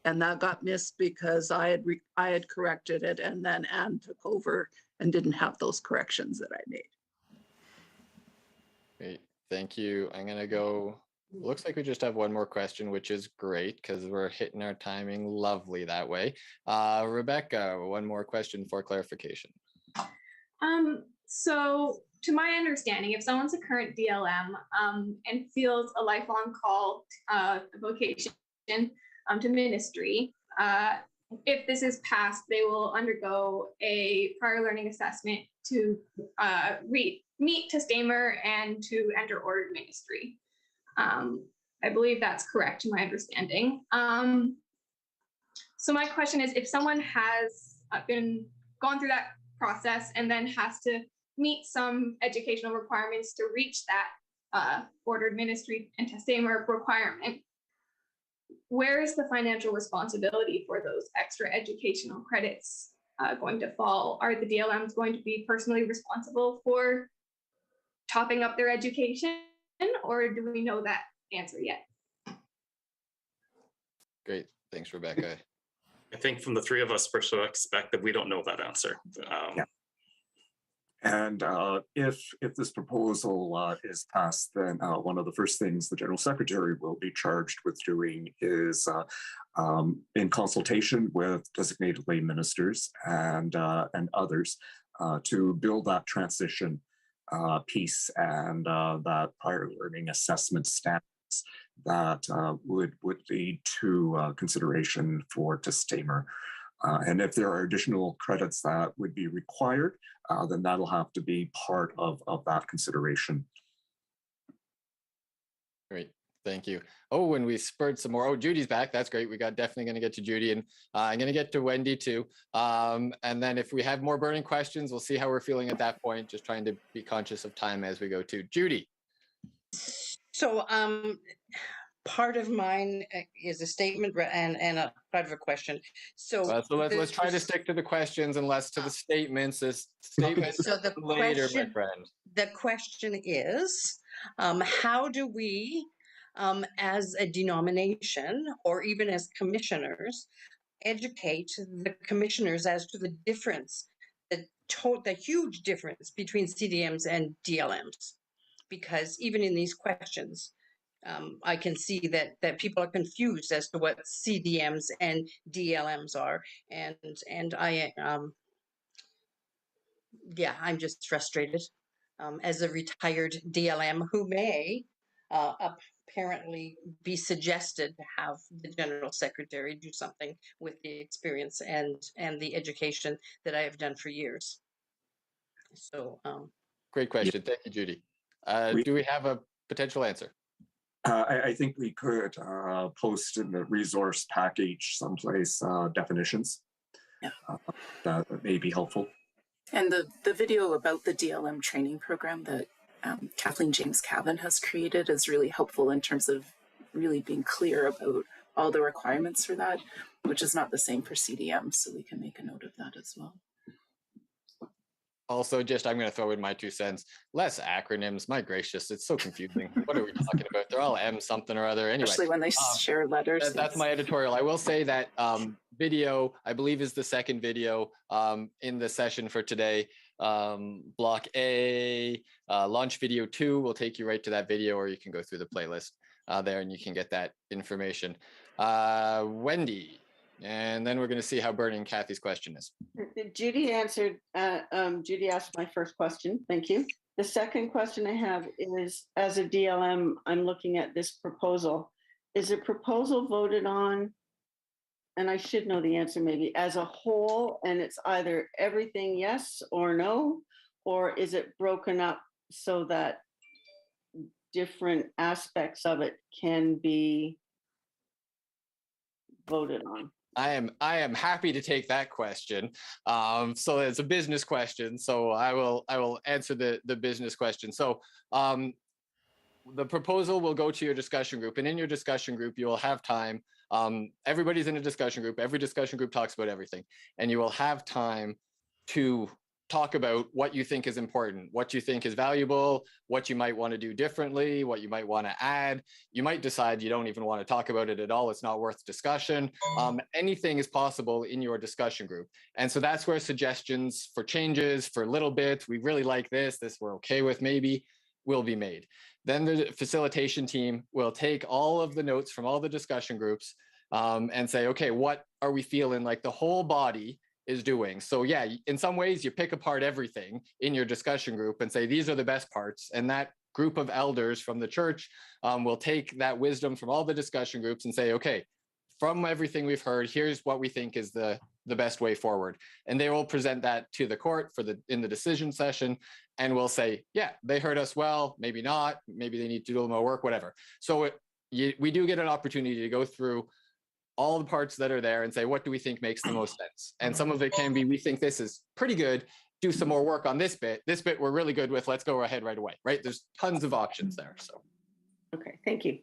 And that got missed because I had corrected it, and then Anne took over and didn't have those corrections that I made. Great, thank you. I'm gonna go. Looks like we just have one more question, which is great because we're hitting our timing lovely that way. Rebecca, one more question for clarification. So to my understanding, if someone's a current DLM and feels a lifelong call, vocation to ministry, if this is passed, they will undergo a prior learning assessment to meet to STAMR and to enter ordered ministry. I believe that's correct to my understanding. So my question is, if someone has gone through that process and then has to meet some educational requirements to reach that ordered ministry and to STAMR requirement, where is the financial responsibility for those extra educational credits going to fall? Are the DLMs going to be personally responsible for topping up their education, or do we know that answer yet? Great, thanks, Rebecca. I think from the three of us, we're expect that we don't know that answer. And if this proposal is passed, then one of the first things the General Secretary will be charged with doing is, in consultation with designated lay ministers and others, to build that transition piece and that prior learning assessment standards that would lead to consideration for STAMR. And if there are additional credits that would be required, then that'll have to be part of that consideration. Great, thank you. Oh, when we spurred some more. Oh, Judy's back. That's great. We got definitely going to get to Judy, and I'm going to get to Wendy too. And then if we have more burning questions, we'll see how we're feeling at that point. Just trying to be conscious of time as we go to Judy. So part of mine is a statement and a part of a question. So let's try to stick to the questions and less to the statements. Statements so the later, question, my friend. The question is, how do we, as a denomination or even as commissioners, educate the commissioners as to the difference, the huge difference between CDMs and DLMs? Because even in these questions, I can see that people are confused as to what CDMs and DLMs are, and I'm just frustrated as a retired DLM who may apparently be suggested to have the General Secretary do something with the experience and the education that I have done for years. So Great question. Thank you, Judy. Do we have a potential answer? I think we could post in the resource package someplace definitions. That may be helpful. And the video about the DLM training program that Kathleen James Cavan has created is really helpful in terms of really being clear about all the requirements for that, which is not the same for CDM, so we can make a note of that as well. Also, I'm going to throw in my 2 cents. Less acronyms. My gracious, it's so confusing. What are we talking about? They're all M something or other. Anyway, especially when they share letters. That's my editorial. I will say that video, I believe, is the second video in the session for today. Block A, launch video 2 will take you right to that video, or you can go through the playlist there and you can get that information. Wendy. And then we're going to see how burning Kathy's question is. Judy answered, Judy asked my first question. Thank you. The second question I have is, as a DLM, I'm looking at this proposal. Is a proposal voted on, and I should know the answer maybe, as a whole, and it's either everything yes or no, or is it broken up so that different aspects of it can be voted on? I am happy to take that question. So it's a business question. So I will answer the business question. So the proposal will go to your discussion group, and in your discussion group, you will have time. Everybody's in a discussion group. Every discussion group talks about everything, and you will have time to talk about what you think is important, what you think is valuable, what you might want to do differently, what you might want to add. You might decide you don't even want to talk about it at all. It's not worth discussion. Anything is possible in your discussion group. And so that's where suggestions for changes, for little bits, we really like this we're okay with maybe, will be made. Then the facilitation team will take all of the notes from all the discussion groups and say, okay, what are we feeling like the whole body is doing? So yeah, in some ways you pick apart everything in your discussion group and say, these are the best parts. And that group of elders from the church will take that wisdom from all the discussion groups and say, okay, from everything we've heard, here's what we think is the best way forward. And they will present that to the court in the decision session. And we'll say, yeah, they heard us well, maybe not, maybe they need to do a little more work, whatever. So we do get an opportunity to go through all the parts that are there and say, what do we think makes the most sense? And some of it can be, we think this is pretty good, do some more work on this bit we're really good with, let's go ahead right away, right? There's tons of options there. So okay, thank you.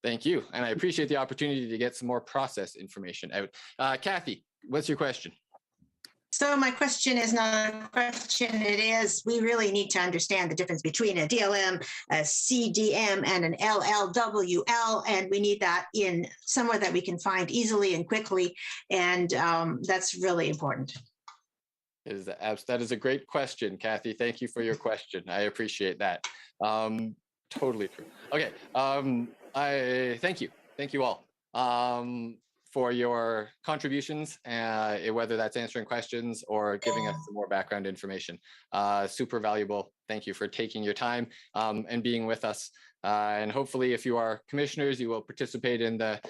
Thank you. And I appreciate the opportunity to get some more process information out. Kathy, what's your question? So my question is not a question, it is, we really need to understand the difference between a DLM, a CDM, and an LLWL, and we need that in somewhere that we can find easily and quickly, and that's really important. That is a great question, Kathy. Thank you for your question. I appreciate that. Totally true. Okay, I thank you all for your contributions, whether that's answering questions or giving us some more background information. Super valuable. Thank you for taking your time and being with us. And hopefully, if you are commissioners, you will participate in the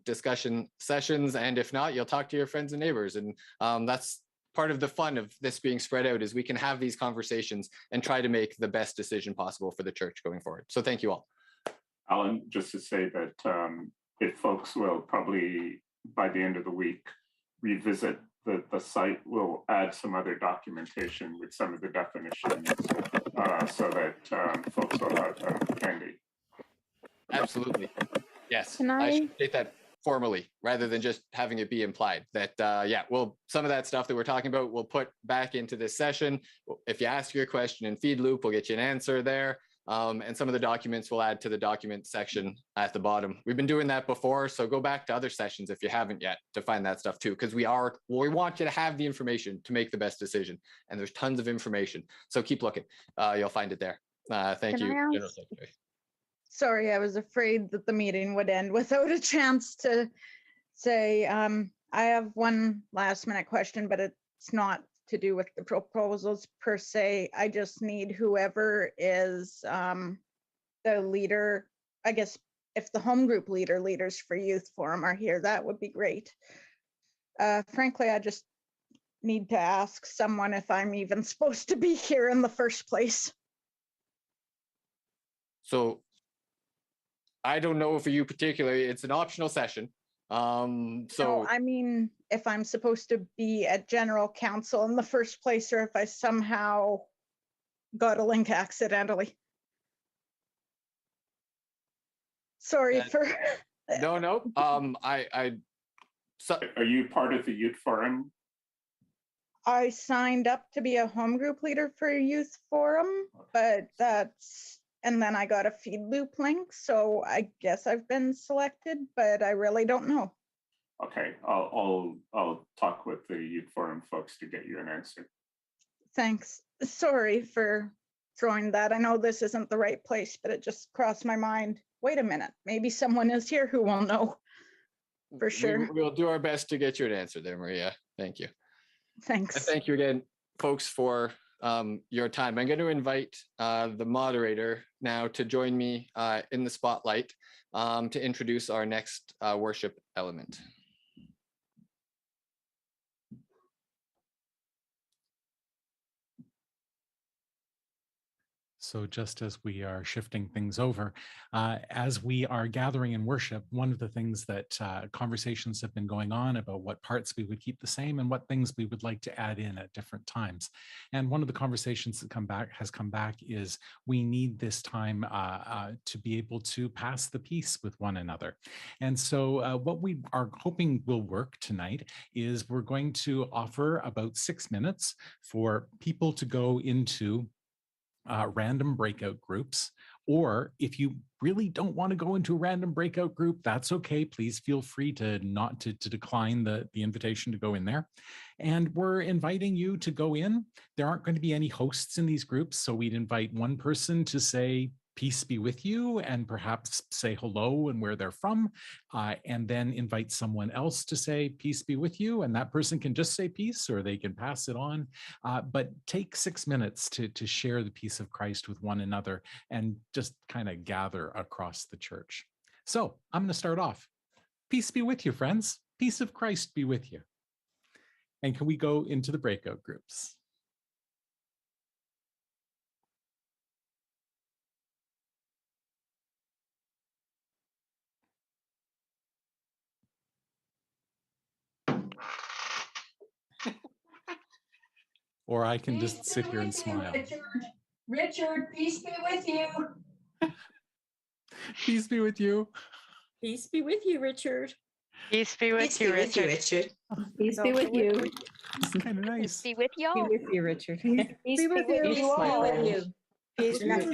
discussion sessions. And if not, you'll talk to your friends and neighbors. And that's part of the fun of this being spread out, is we can have these conversations and try to make the best decision possible for the church going forward. So thank you all. Alan, just to say that if folks will probably, by the end of the week, revisit the site, we'll add some other documentation with some of the definitions so that folks will have handy. Absolutely. Yes. Can I should state that formally rather than just having it be implied that, some of that stuff that we're talking about, we'll put back into this session. If you ask your question in feed loop, we'll get you an answer there. And some of the documents we'll add to the document section at the bottom. We've been doing that before, so go back to other sessions if you haven't yet to find that stuff too, because we want you to have the information to make the best decision. And there's tons of information, so keep looking. You'll find it there. Thank you, General Secretary. Sorry, I was afraid that the meeting would end without a chance to say, I have one last minute question, but it's not to do with the proposals per se. I just need whoever is the leader, I guess if the home group leaders for Youth Forum are here, that would be great. Frankly, I just need to ask someone if I'm even supposed to be here in the first place. So I don't know for you particularly, it's an optional session. No, I mean, if I'm supposed to be at general council in the first place, or if I somehow got a link accidentally. Sorry for. No. Are you part of the youth forum? I signed up to be a home group leader for a youth forum, but and then I got a feed loop link, so I guess I've been selected, but I really don't know. Okay, I'll talk with the youth forum folks to get you an answer. Thanks. Sorry for throwing that. I know this isn't the right place, but it just crossed my mind. Wait a minute, maybe someone is here who will know for sure. We'll do our best to get you an answer there, Maria. Thank you. Thanks. And thank you again, folks, for your time. I'm going to invite the moderator now to join me in the spotlight to introduce our next worship element. So just as we are shifting things over, as we are gathering in worship, one of the things that conversations have been going on about what parts we would keep the same and what things we would like to add in at different times. And one of the conversations that has come back is we need this time to be able to pass the peace with one another. And so what we are hoping will work tonight is we're going to offer about 6 minutes for people to go into random breakout groups, or if you really don't want to go into a random breakout group, that's okay. Please feel free to decline the invitation to go in there. And we're inviting you to go in. There aren't going to be any hosts in these groups, so we'd invite one person to say, peace be with you, and perhaps say hello and where they're from, and then invite someone else to say peace be with you, and that person can just say peace or they can pass it on. But take 6 minutes to share the peace of Christ with one another and just kind of gather across the church. So I'm going to start off. Peace be with you, friends. Peace of Christ be with you. And can we go into the breakout groups? Or I can just sit here and smile. Richard, peace be with you. Peace be with you. Peace be with you, Richard. Peace be with you, Richard. Peace be with you. It's kind of nice. Be with you all. Be with you, Richard. Peace be with you all. Peace be with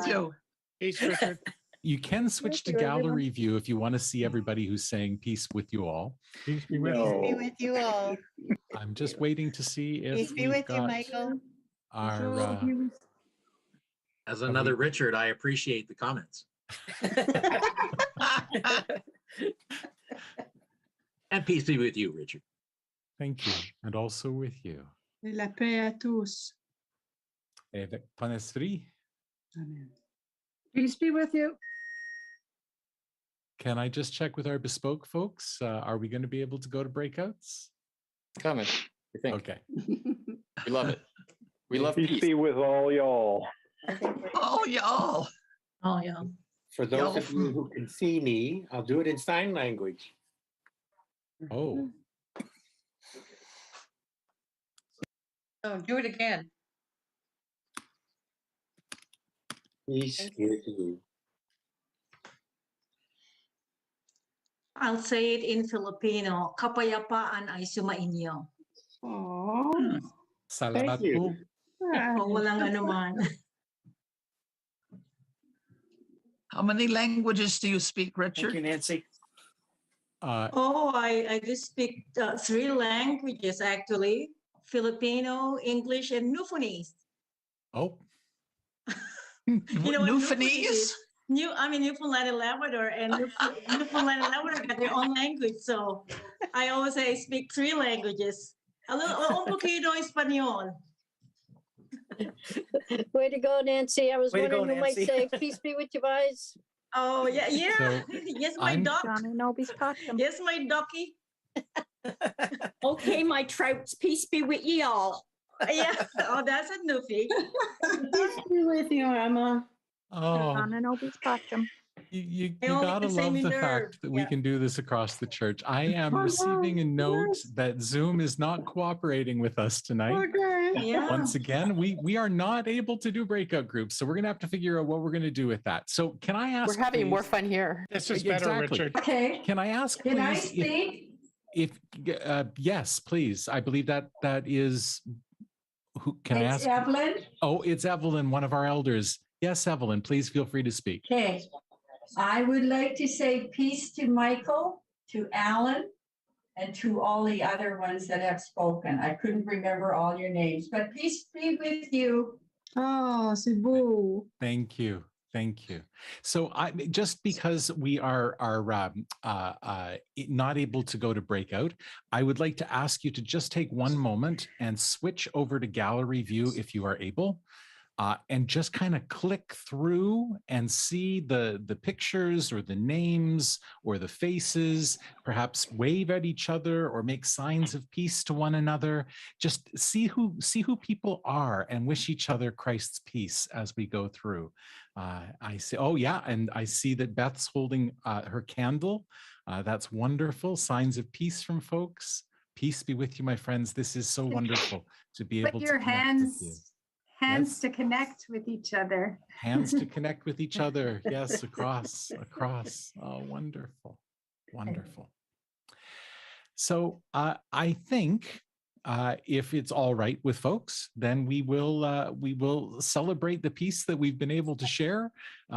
you. Peace, Richard. You can switch to gallery view if you want to see everybody who's saying peace with you all. Peace be with you. Peace be with you all. I'm just waiting to see if Peace be with you, Michael. Our as another Richard, I appreciate the comments. And peace be with you, Richard. Thank you, and also with you. La paix à tous. Avec ton esprit. Amen. Peace be with you. Can I just check with our bespoke folks? Are we going to be able to go to breakouts? Coming, I think. Okay. We love it. We love peace. Be with all y'all. Oh, y'all. Oh, yeah. For those of you who can see me, I'll do it in sign language. Oh. Oh, do it again. Peace with you. I'll say it in Filipino. Kapayapaan ay sumainyo. Oh. Salamat po. Walang anuman. How many languages do you speak, Richard? Thank you, Nancy. I just speak 3 languages actually: Filipino, English, and Newfoundlandese. Oh. You know what Newfoundlandese? Newfoundland and Labrador, and Newfoundland and Labrador got their own language. So I always say I speak 3 languages. Un poquito español. Way to go, Nancy. I was Way to go, wondering who might Nancy. say, peace be with you guys. Oh, yeah. So Yes, my I'm- duck. Yes, my ducky. Okay, my trouts, peace be with ye all. Yeah. Oh, that's a newfie. Peace be with you, Emma. Oh, On an obis pactum. you They all gotta get the same love the nerve. fact that we Yeah. can do this across the church. I am receiving a note that Zoom is not cooperating with us tonight. Okay. Yeah. Once again, we are not able to do breakout groups, so we're gonna have to figure out what we're gonna do with that. So can I ask? We're having more please- fun here. This is better, Exactly. Richard. Okay, Can I ask? can I please, speak? If yes, please. I believe that is who can I It's ask? Evelyn. Oh, it's Evelyn, one of our elders. Yes, Evelyn, please feel free to speak. Okay, I would like to say peace to Michael, to Alan, and to all the other ones that have spoken. I couldn't remember all your names, but peace be with you. Oh, Cebu. Thank you. Thank you. So just because we are not able to go to breakout, I would like to ask you to just take one moment and switch over to gallery view if you are able. And just kind of click through and see the pictures or the names or the faces, perhaps wave at each other or make signs of peace to one another. Just see who people are and wish each other Christ's peace as we go through. I see, oh yeah, and I see that Beth's holding her candle. That's wonderful. Signs of peace from folks. Peace be with you, my friends. This is so wonderful to be able Put to your connect with you. hands Yes. to connect with each other. Hands to connect with each other. Yes, across. Oh, wonderful, wonderful. So I think if it's all right with folks, then we will celebrate the peace that we've been able to share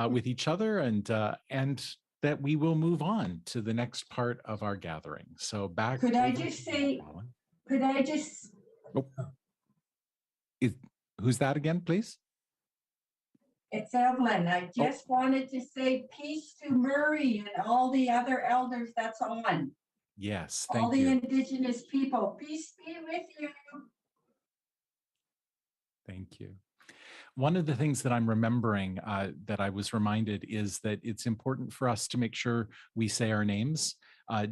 with each other, and that we will move on to the next part of our gathering. So back. Could I over just to you, say, Alan. could I just, Who's that again, please? it's Evelyn. I just wanted to say peace to Murray and all the other elders that's on. Yes, All thank the you. indigenous people. Peace be with you. Thank you. One of the things that I'm remembering that I was reminded is that it's important for us to make sure we say our names,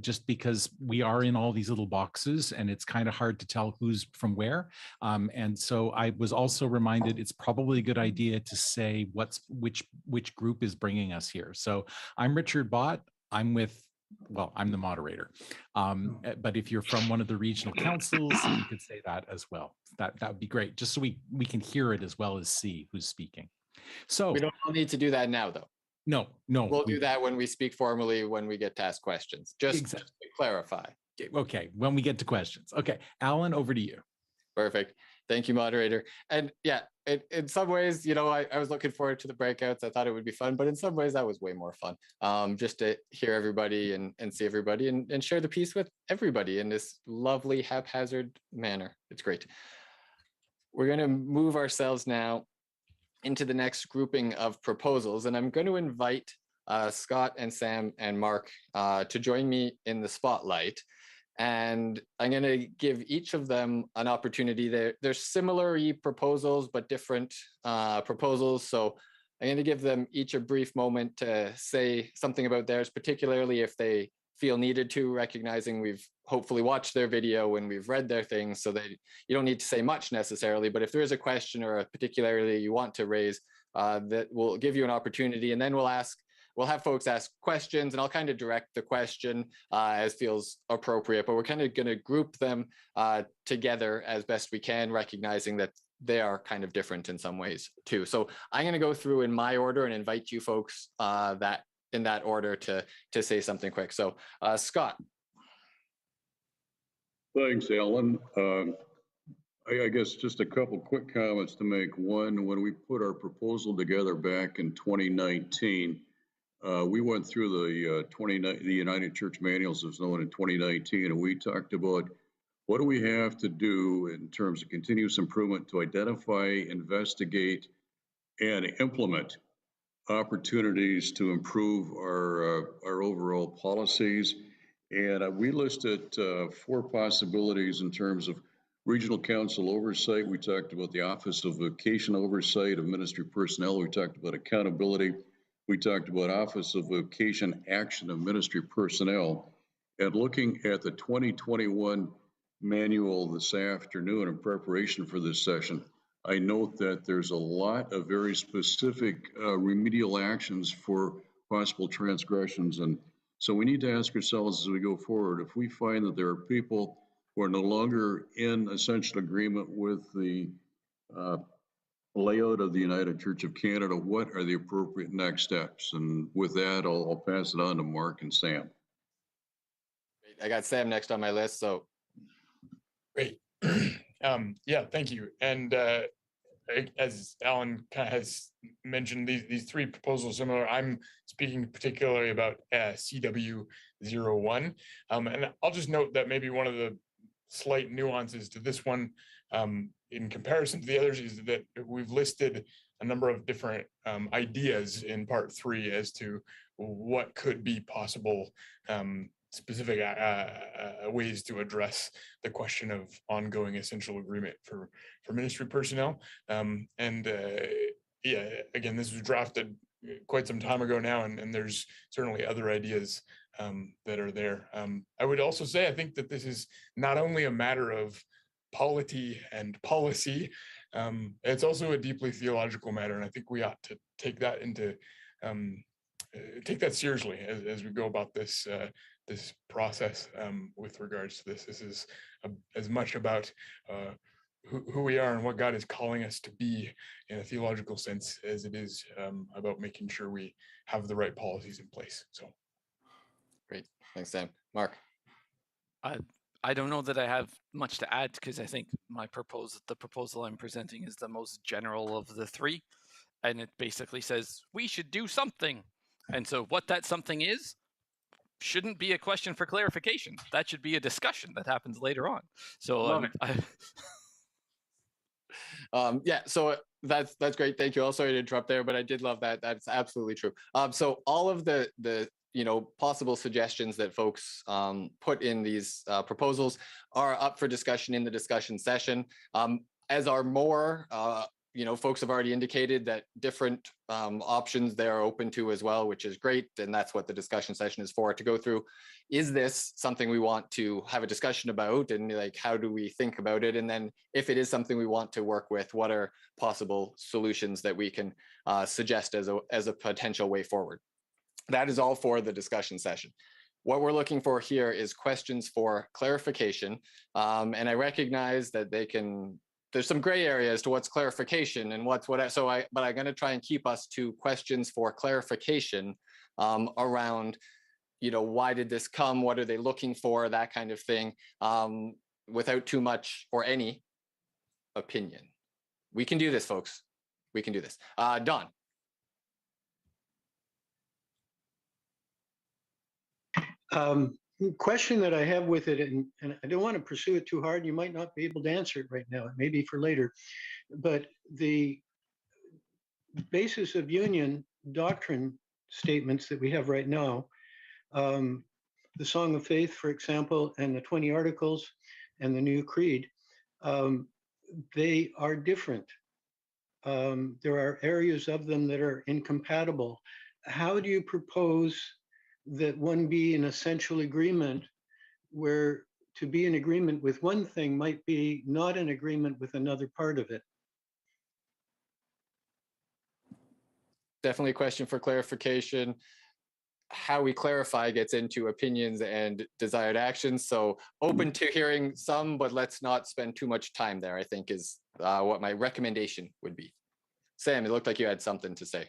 just because we are in all these little boxes and it's kind of hard to tell who's from where. And so I was also reminded it's probably a good idea to say which group is bringing us here. So I'm Richard Bott. I'm the moderator. But if you're from one of the regional councils, you could say that as well. That would be great, just so we can hear it as well as see who's speaking. So we don't need to do that now, though. No. We'll do that when we speak formally, when we get to ask questions, just to clarify. Okay, when we get to questions. Okay, Alan, over to you. Perfect. Thank you, moderator. And yeah, in some ways, I was looking forward to the breakouts. I thought it would be fun, but in some ways that was way more fun. Just to hear everybody and see everybody and share the peace with everybody in this lovely haphazard manner. It's great. We're going to move ourselves now into the next grouping of proposals, and I'm going to invite Scott and Sam and Mark to join me in the spotlight. And I'm going to give each of them an opportunity. They're similar proposals, but different proposals. So I'm going to give them each a brief moment to say something about theirs, particularly if they feel needed to, recognizing we've hopefully watched their video and we've read their things, so that you don't need to say much necessarily. But if there is a question or a particularity you want to raise, that will give you an opportunity. And then we'll have folks ask questions, and I'll kind of direct the question as feels appropriate, but we're kind of going to group them together as best we can, recognizing that they are kind of different in some ways too. So I'm going to go through in my order and invite you folks in that order to say something quick. So Scott. Thanks, Alan. I guess just a couple quick comments to make. One, when we put our proposal together back in 2019, we went through the United Church Manuals as known in 2019, and we talked about what do we have to do in terms of continuous improvement to identify, investigate, and implement opportunities to improve our overall policies. And we listed 4 possibilities in terms of regional council oversight. We talked about the Office of Vocation Oversight of Ministry Personnel. We talked about accountability. We talked about Office of Vocation Action of Ministry Personnel. And looking at the 2021 manual this afternoon in preparation for this session, I note that there's a lot of very specific remedial actions for possible transgressions. And so we need to ask ourselves as we go forward, if we find that there are people who are no longer in essential agreement with the layout of the United Church of Canada, what are the appropriate next steps? And with that, I'll pass it on to Mark and Sam. I got Sam next on my list, so. Great. Yeah, thank you. And as Alan kind of has mentioned, these three proposals are similar. I'm speaking particularly about CW01. And I'll just note that maybe one of the slight nuances to this one in comparison to the others is that we've listed a number of different ideas in part 3 as to what could be possible specific ways to address the question of ongoing essential agreement for ministry personnel. Yeah, again, this was drafted quite some time ago now, and there's certainly other ideas that are there. I would also say, I think that this is not only a matter of polity and policy, it's also a deeply theological matter, and I think we ought to take that into take that seriously as we go about this this process with regards to this. This is as much about who we are and what God is calling us to be in a theological sense as it is about making sure we have the right policies in place. So, great, thanks, Sam. Mark. I don't know that I have much to add because I think the proposal I'm presenting is the most general of the three, and it basically says we should do something, and so what that something is shouldn't be a question for clarification. That should be a discussion that happens later on. So yeah, so that's great. Thank you. Also, sorry to interrupt there, but I did love that. That's absolutely true. So all of the possible suggestions that folks put in these proposals are up for discussion in the discussion session. As are more, folks have already indicated that different options they are open to as well, which is great. And that's what the discussion session is for, to go through. Is this something we want to have a discussion about? And like, how do we think about it? And then if it is something we want to work with, what are possible solutions that we can suggest as a potential way forward? That is all for the discussion session. What we're looking for here is questions for clarification. And I recognize that there's some gray areas to what's clarification and what's what. But I'm going to try and keep us to questions for clarification around, why did this come? What are they looking for? That kind of thing, without too much or any opinion. We can do this, folks. We can do this. Don. Question that I have with it, and I don't want to pursue it too hard. You might not be able to answer it right now. It may be for later. But the basis of union doctrine statements that we have right now, the Song of Faith, for example, and the 20 Articles and the New Creed, they are different. There are areas of them that are incompatible. How do you propose that one be in essential agreement, where to be in agreement with one thing might be not in agreement with another part of it? Definitely a question for clarification. How we clarify gets into opinions and desired actions. So open to hearing some, but let's not spend too much time there, I think is what my recommendation would be. Sam, it looked like you had something to say.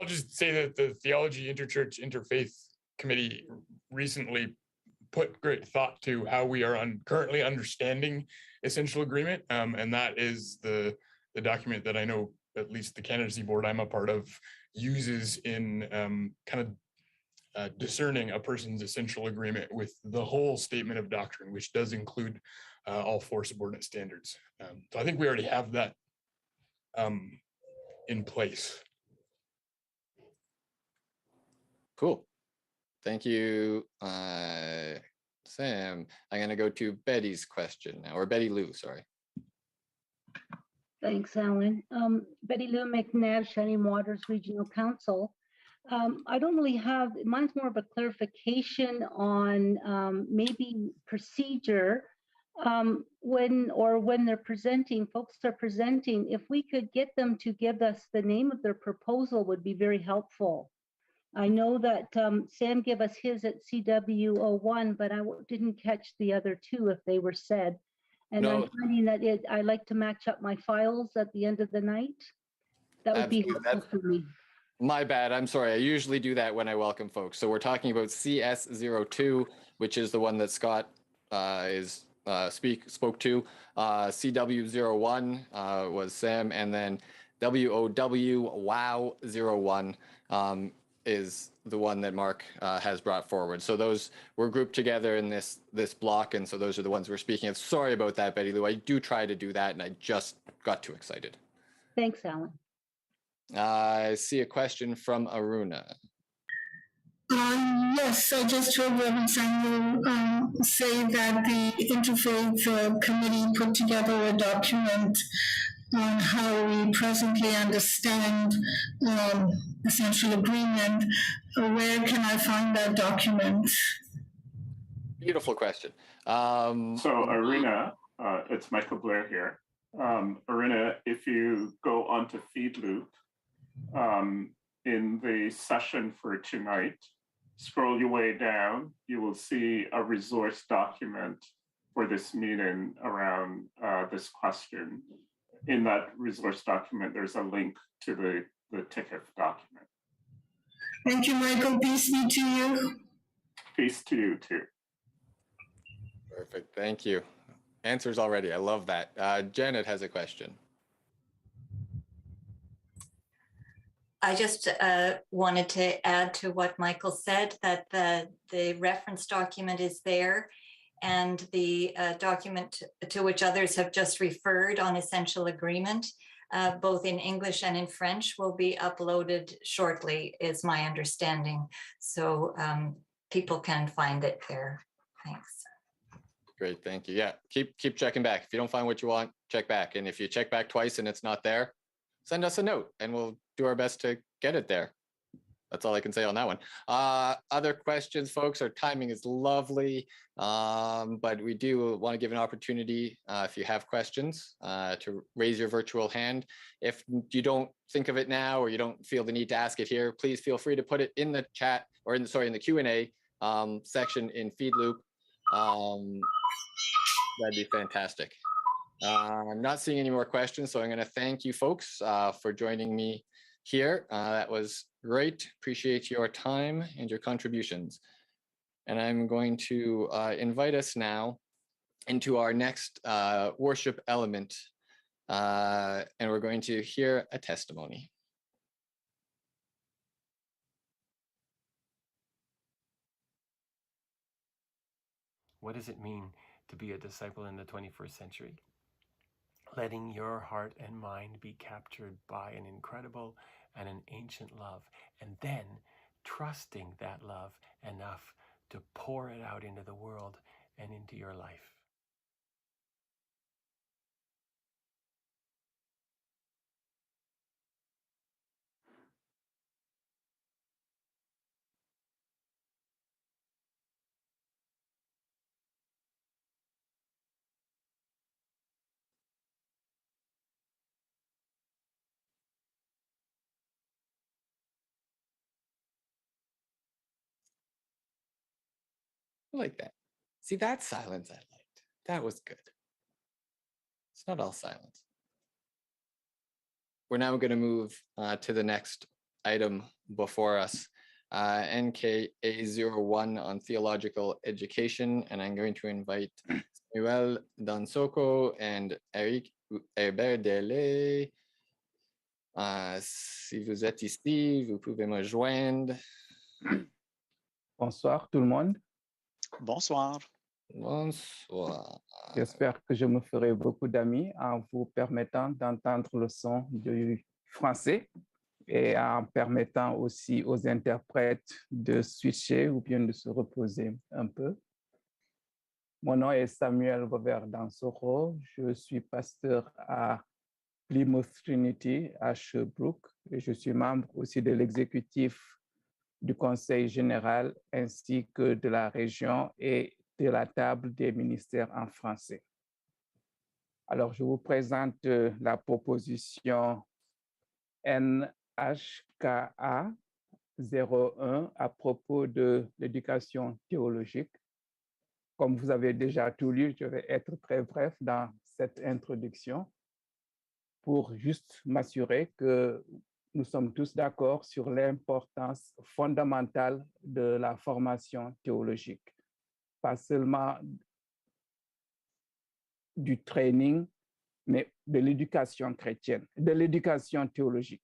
I'll just say that the Theology Interchurch Interfaith Committee recently put great thought to how we are currently understanding essential agreement. And that is the document that I know at least the candidacy board I'm a part of uses in kind of discerning a person's essential agreement with the whole statement of doctrine, which does include all 4 subordinate standards. So I think we already have that in place. Cool. Thank you, Sam. I'm going to go to Betty's question now, or Betty Lou, sorry. Thanks, Alan. Betty Lou McNabb, Shining Waters Regional Council. I don't really have, mine's more of a clarification on maybe procedure when they're presenting, folks are presenting, if we could get them to give us the name of their proposal would be very helpful. I know that Sam gave us his at CW01, but I didn't catch the other two if they were said. And I'm finding that I like to match up my files at the end of the night. That would be helpful for me. My bad. I'm sorry. I usually do that when I welcome folks. So we're talking about CS02, which is the one that Scott spoke to. CW01 was Sam, and then WOW01 is the one that Mark has brought forward. So those were grouped together in this block, and so those are the ones we're speaking of. Sorry about that, Betty Lou. I do try to do that, and I just got too excited. Thanks, Alan. I see a question from Aruna. Yes, I just heard Reverend Samuel say that the Interfaith Committee put together a document on how we presently understand essential agreement. Where can I find that document? Beautiful question. So Aruna, it's Michael Blair here. Aruna, if you go onto FeedLoop, in the session for tonight, scroll your way down, you will see a resource document for this meeting around this question. In that resource document, there's a link to the TICF document. Thank you, Michael. Peace be to you. Peace to you too. Perfect. Thank you. Answers already. I love that. Janet has a question. I just wanted to add to what Michael said, that the reference document is there, and the document to which others have just referred on essential agreement, both in English and in French, will be uploaded shortly, is my understanding. So people can find it there. Thanks. Great, thank you. Yeah, keep checking back. If you don't find what you want, check back. And if you check back twice and it's not there, send us a note and we'll do our best to get it there. That's all I can say on that one. Other questions, folks? Our timing is lovely, but we do want to give an opportunity, if you have questions, to raise your virtual hand. If you don't think of it now, or you don't feel the need to ask it here, please feel free to put it in the chat, or in the Q&A section in FeedLoop. That'd be fantastic. I'm not seeing any more questions, so I'm going to thank you folks for joining me here. That was great. Appreciate your time and your contributions. And I'm going to invite us now into our next worship element, and we're going to hear a testimony. What does it mean to be a disciple in the 21st century? Letting your heart and mind be captured by an incredible and an ancient love, and then trusting that love enough to pour it out into the world and into your life. I like that. See, that silence I liked. That was good. It's not all silence. We're now going to move to the next item before us, NKA01 on theological education, and I'm going to invite Samuel Dansoko and Eric Herbert-Delay. Si vous êtes ici, vous pouvez me joindre. Bonsoir tout le monde. Bonsoir. Bonsoir. J'espère que je me ferai beaucoup d'amis en vous permettant d'entendre le son du français et en permettant aussi aux interprètes de switcher ou bien de se reposer un peu. Mon nom est Samuel Robert Dansoko. Je suis pasteur à Plymouth Trinity à Sherbrooke et je suis membre aussi de l'exécutif du Conseil général ainsi que de la région et de la table des ministères en français. Alors, je vous présente la proposition NHKA 01 à propos de l'éducation théologique. Comme vous avez déjà tout lu, je vais être très bref dans cette introduction pour juste m'assurer que nous sommes tous d'accord sur l'importance fondamentale de la formation théologique, pas seulement du training, mais de l'éducation chrétienne, de l'éducation théologique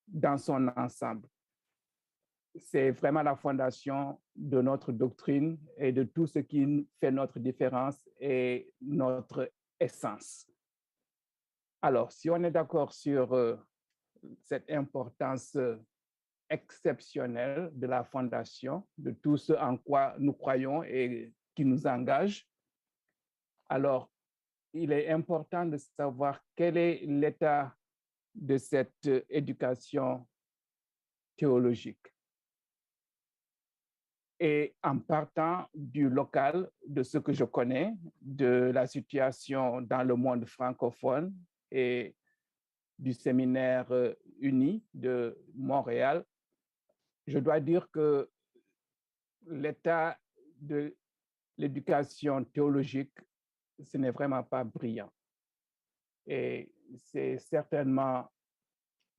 dans son ensemble. C'est vraiment la fondation de notre doctrine et de tout ce qui fait notre différence et notre essence. Alors, si on est d'accord sur cette importance exceptionnelle de la fondation, de tout ce en quoi nous croyons et qui nous engage, alors il est important de savoir quel est l'état de cette éducation théologique. Et en partant du local, de ce que je connais, de la situation dans le monde francophone et du séminaire uni de Montréal, je dois dire que l'état de l'éducation théologique, ce n'est vraiment pas brillant. Et c'est certainement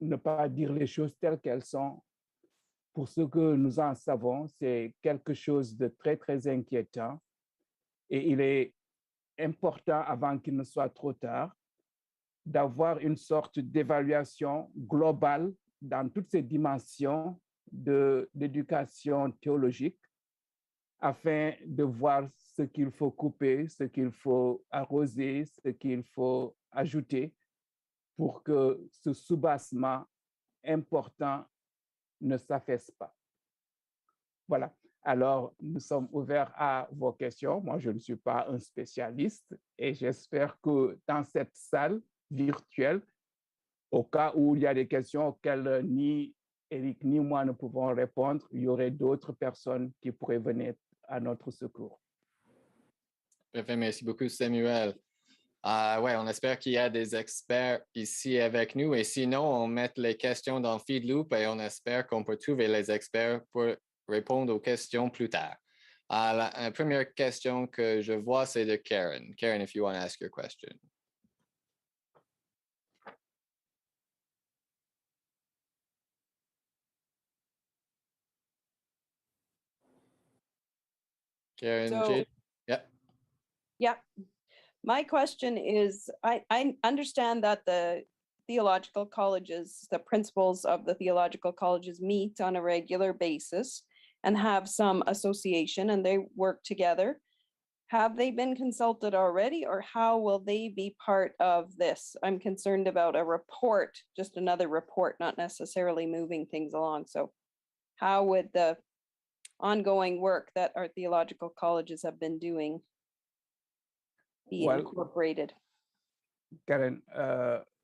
ne pas dire les choses telles qu'elles sont. Pour ce que nous en savons, c'est quelque chose de très, très inquiétant. Et il est important, avant qu'il ne soit trop tard, d'avoir une sorte d'évaluation globale dans toutes ces dimensions de l'éducation théologique afin de voir ce qu'il faut couper, ce qu'il faut arroser, ce qu'il faut ajouter pour que ce soubassement important ne s'affaisse pas. Voilà. Alors, nous sommes ouverts à vos questions. Moi, je ne suis pas un spécialiste et j'espère que dans cette salle virtuelle, au cas où il y a des questions auxquelles ni Éric ni moi ne pouvons répondre, il y aurait d'autres personnes qui pourraient venir à notre secours. Parfait, merci beaucoup, Samuel. Ouais, on espère qu'il y a des experts ici avec nous. Et sinon, on met les questions dans Feedloop et on espère qu'on peut trouver les experts pour répondre aux questions plus tard. La première question que je vois, c'est de Karen. Karen, if you want to ask your question. Karen, So, yeah. yeah. My question is, I understand that the theological colleges, the principals of the theological colleges meet on a regular basis and have some association and they work together. Have they been consulted already, or how will they be part of this? I'm concerned about a report, just another report, not necessarily moving things along. So how would the ongoing work that our theological colleges have been doing be incorporated? Karen,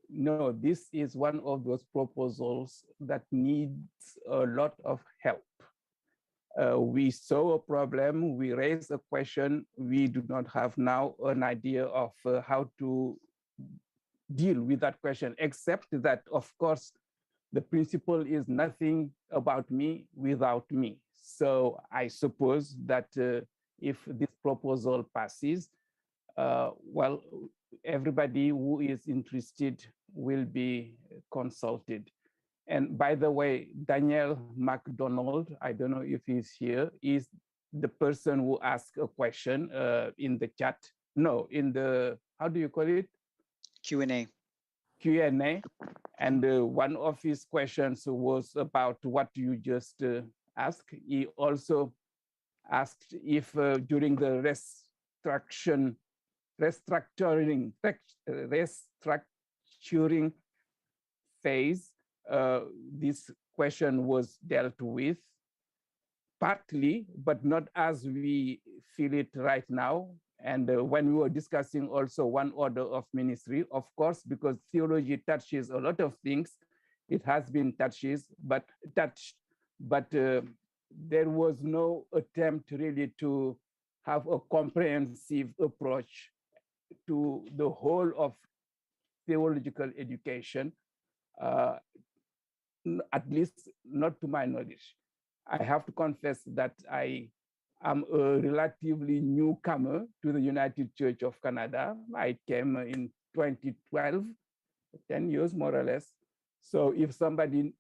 no, this is one of those proposals that needs a lot of help. We saw a problem, we raised a question, we do not have now an idea of how to deal with that question, except that, of course, the principle is nothing about me without me. So I suppose that if this proposal passes, well, everybody who is interested will be consulted. And by the way, Daniel McDonald, I don't know if he's here, is the person who asked a question in the chat. No, in the, how do you call it? Q&A. Q&A. And one of his questions was about what you just asked. He also asked if during the restructuring phase, this question was dealt with partly, but not as we feel it right now. And when we were discussing also one order of ministry, of course, because theology touches a lot of things, it has been touched, but but there was no attempt really to have a comprehensive approach to the whole of theological education, at least not to my knowledge. I have to confess that I am a relatively newcomer to the United Church of Canada. I came in 2012, 10 years more or less. So if somebody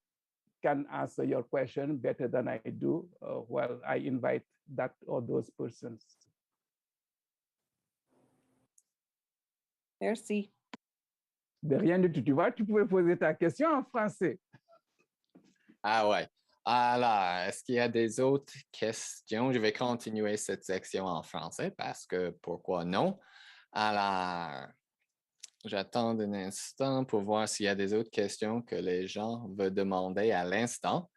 can answer your question better than I do, well, I invite that or those persons. Merci. De rien du tout. Tu vois, tu pouvais poser ta question en français. Ah ouais. Alors, est-ce qu'il y a des autres questions? Je vais continuer cette section en français parce que pourquoi non? Alors, j'attends un instant pour voir s'il y a des autres questions que les gens veulent demander à l'instant.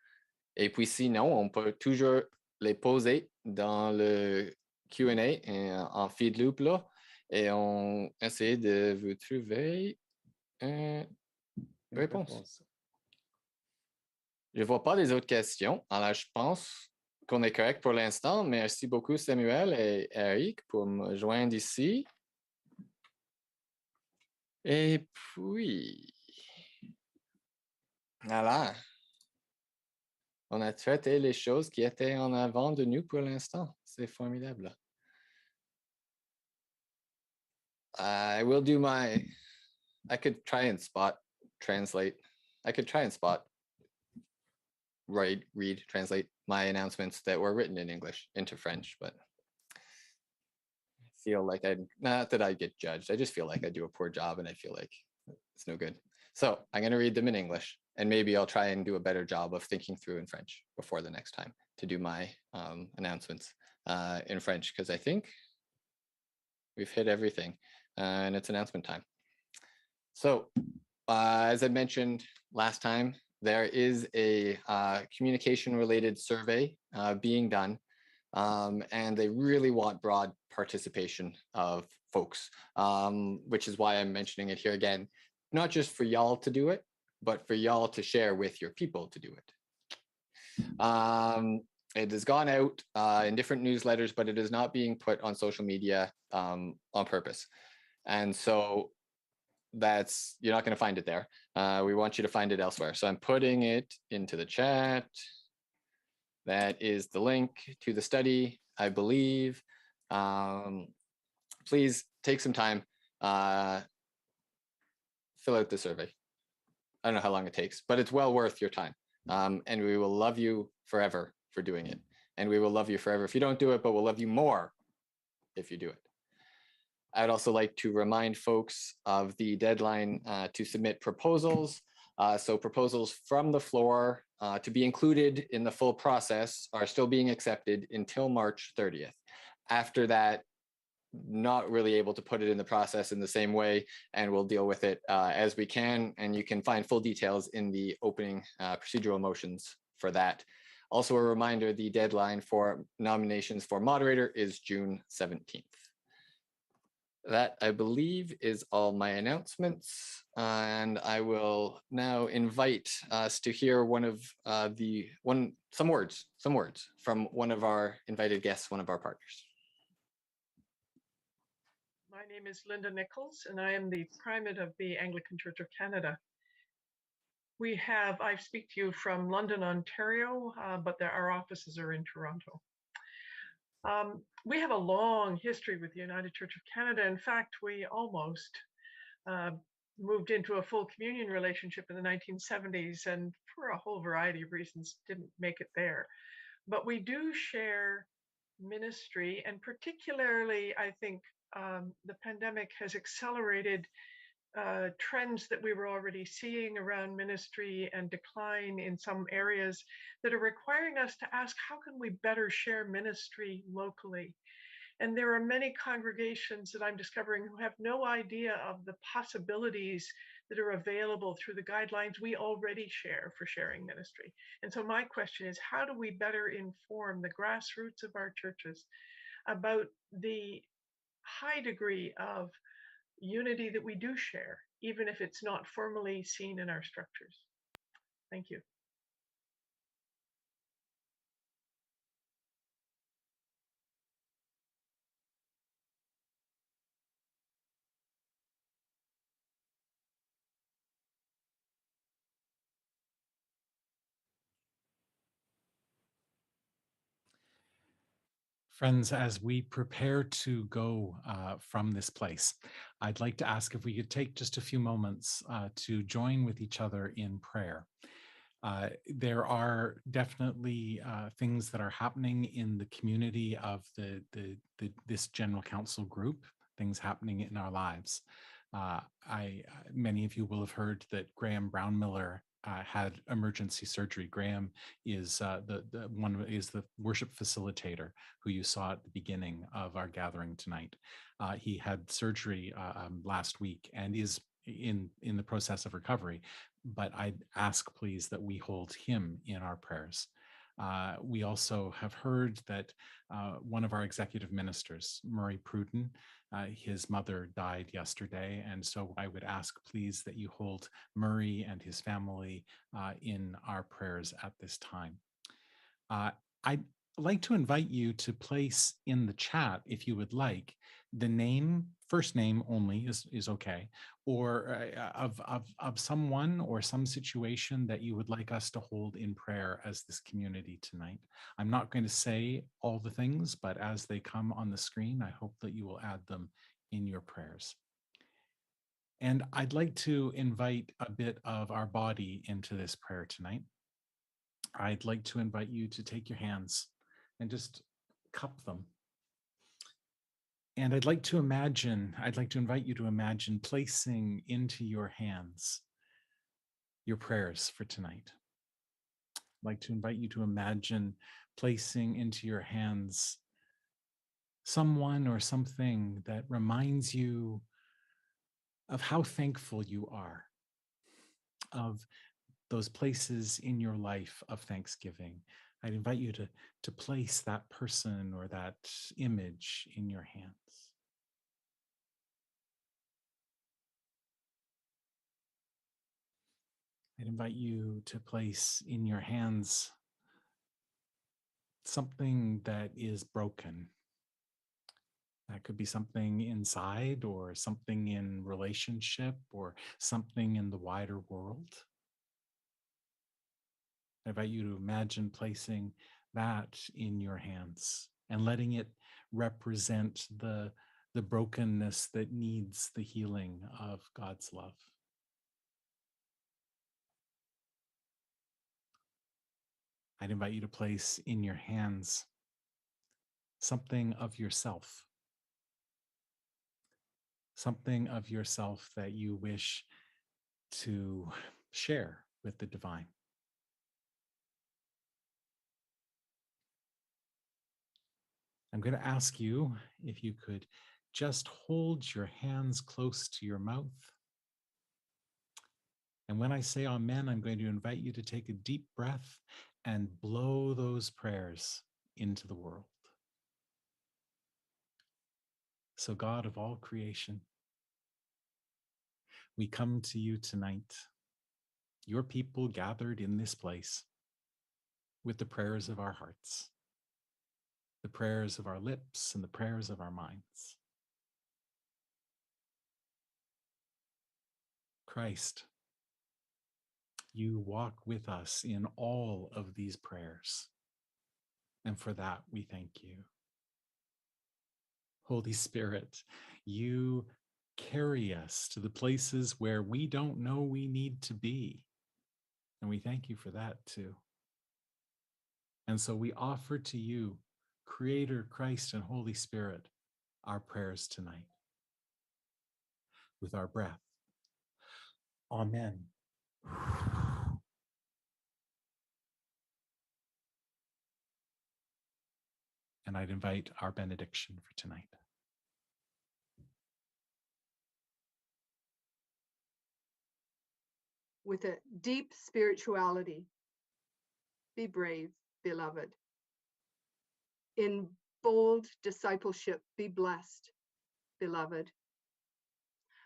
Et puis sinon, on peut toujours les poser dans le Q&A en feed loop là. Et on essaie de vous trouver une réponse. Je ne vois pas les autres questions. Alors, je pense qu'on est correct pour l'instant. Merci beaucoup, Samuel et Eric, pour me joindre ici. Et puis, voilà. On a traité les choses qui étaient en avant de nous pour l'instant. C'est formidable. I will do my... I could try and translate. I could try and read, translate my announcements that were written in English into French, but I feel like not that I get judged. I just feel like I do a poor job and I feel like it's no good. So I'm going to read them in English and maybe I'll try and do a better job of thinking through in French before the next time to do my announcements in French, because I think we've hit everything and it's announcement time. So as I mentioned last time, there is a communication-related survey being done, and they really want broad participation of folks, which is why I'm mentioning it here again, not just for y'all to do it, but for y'all to share with your people to do it. It has gone out in different newsletters, but it is not being put on social media on purpose. And so you're not going to find it there. We want you to find it elsewhere. So I'm putting it into the chat. That is the link to the study, I believe. Please take some time, fill out the survey. I don't know how long it takes, but it's well worth your time. And we will love you forever for doing it. And we will love you forever if you don't do it, but we'll love you more if you do it. I'd also like to remind folks of the deadline to submit proposals. So proposals from the floor to be included in the full process are still being accepted until March 30th. After that, not really able to put it in the process in the same way, and we'll deal with it as we can. And you can find full details in the opening procedural motions for that. Also a reminder, the deadline for nominations for moderator is June 17th. That, I believe, is all my announcements, and I will now invite us to hear some words from one of our invited guests, one of our partners. My name is Linda Nichols, and I am the primate of the Anglican Church of Canada. I speak to you from London, Ontario, but our offices are in Toronto. We have a long history with the United Church of Canada. In fact, we almost moved into a full communion relationship in the 1970s, and for a whole variety of reasons didn't make it there. But we do share ministry, and particularly, I think the pandemic has accelerated trends that we were already seeing around ministry and decline in some areas that are requiring us to ask, how can we better share ministry locally? And there are many congregations that I'm discovering who have no idea of the possibilities that are available through the guidelines we already share for sharing ministry. And so my question is, how do we better inform the grassroots of our churches about the high degree of unity that we do share, even if it's not formally seen in our structures? Thank you. Friends, as we prepare to go from this place, I'd like to ask if we could take just a few moments to join with each other in prayer. There are definitely things that are happening in the community of this General Council group, things happening in our lives. Many of you will have heard that Graham Brownmiller had emergency surgery. Graham is the worship facilitator who you saw at the beginning of our gathering tonight. He had surgery last week and is in the process of recovery, but I'd ask please that we hold him in our prayers. We also have heard that one of our executive ministers, Murray Pruden, his mother died yesterday, and so I would ask please that you hold Murray and his family in our prayers at this time. I'd like to invite you to place in the chat, if you would like, the name, first name only is okay, or of someone or some situation that you would like us to hold in prayer as this community tonight. I'm not going to say all the things, but as they come on the screen, I hope that you will add them in your prayers. And I'd like to invite a bit of our body into this prayer tonight. I'd like to invite you to take your hands and just cup them. And I'd like to invite you to imagine placing into your hands your prayers for tonight. I'd like to invite you to imagine placing into your hands someone or something that reminds you of how thankful you are, of those places in your life of thanksgiving. I'd invite you to place that person or that image in your hands. I'd invite you to place in your hands something that is broken. That could be something inside or something in relationship or something in the wider world. I invite you to imagine placing that in your hands and letting it represent the brokenness that needs the healing of God's love. I'd invite you to place in your hands something of yourself, something of yourself that you wish to share with the divine. I'm going to ask you if you could just hold your hands close to your mouth. And when I say amen, I'm going to invite you to take a deep breath and blow those prayers into the world. So, God of all creation, we come to you tonight, your people gathered in this place with the prayers of our hearts, the prayers of our lips and the prayers of our minds. Christ, you walk with us in all of these prayers, and for that we thank you. Holy Spirit, you carry us to the places where we don't know we need to be, and we thank you for that too. And so we offer to you, Creator, Christ, and Holy Spirit, our prayers tonight with our breath. Amen. And I'd invite our benediction for tonight. With a deep spirituality, be brave, beloved. In bold discipleship, be blessed, beloved.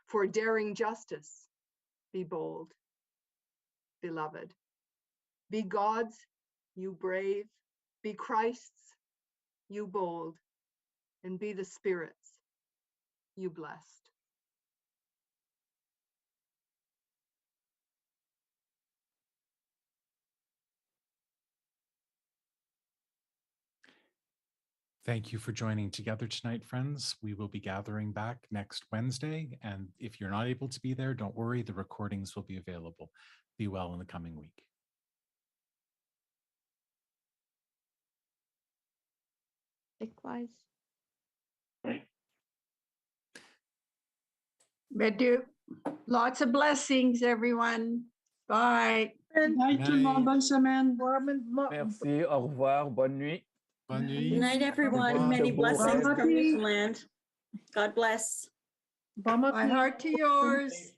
For daring justice, be bold, beloved. Be God's, you brave. Be Christ's, you bold. And be the Spirit's, you blessed. Thank you for joining together tonight, friends. We will be gathering back next Wednesday. And if you're not able to be there, don't worry, the recordings will be available. Be well in the coming week. Likewise. Bedu. Lots of blessings, everyone. Bye. Bye tout le monde. Bonne semaine. Merci, au revoir, bonne nuit. Bonne nuit. Good night, everyone. Many blessings from Newfoundland. God bless. My heart to yours.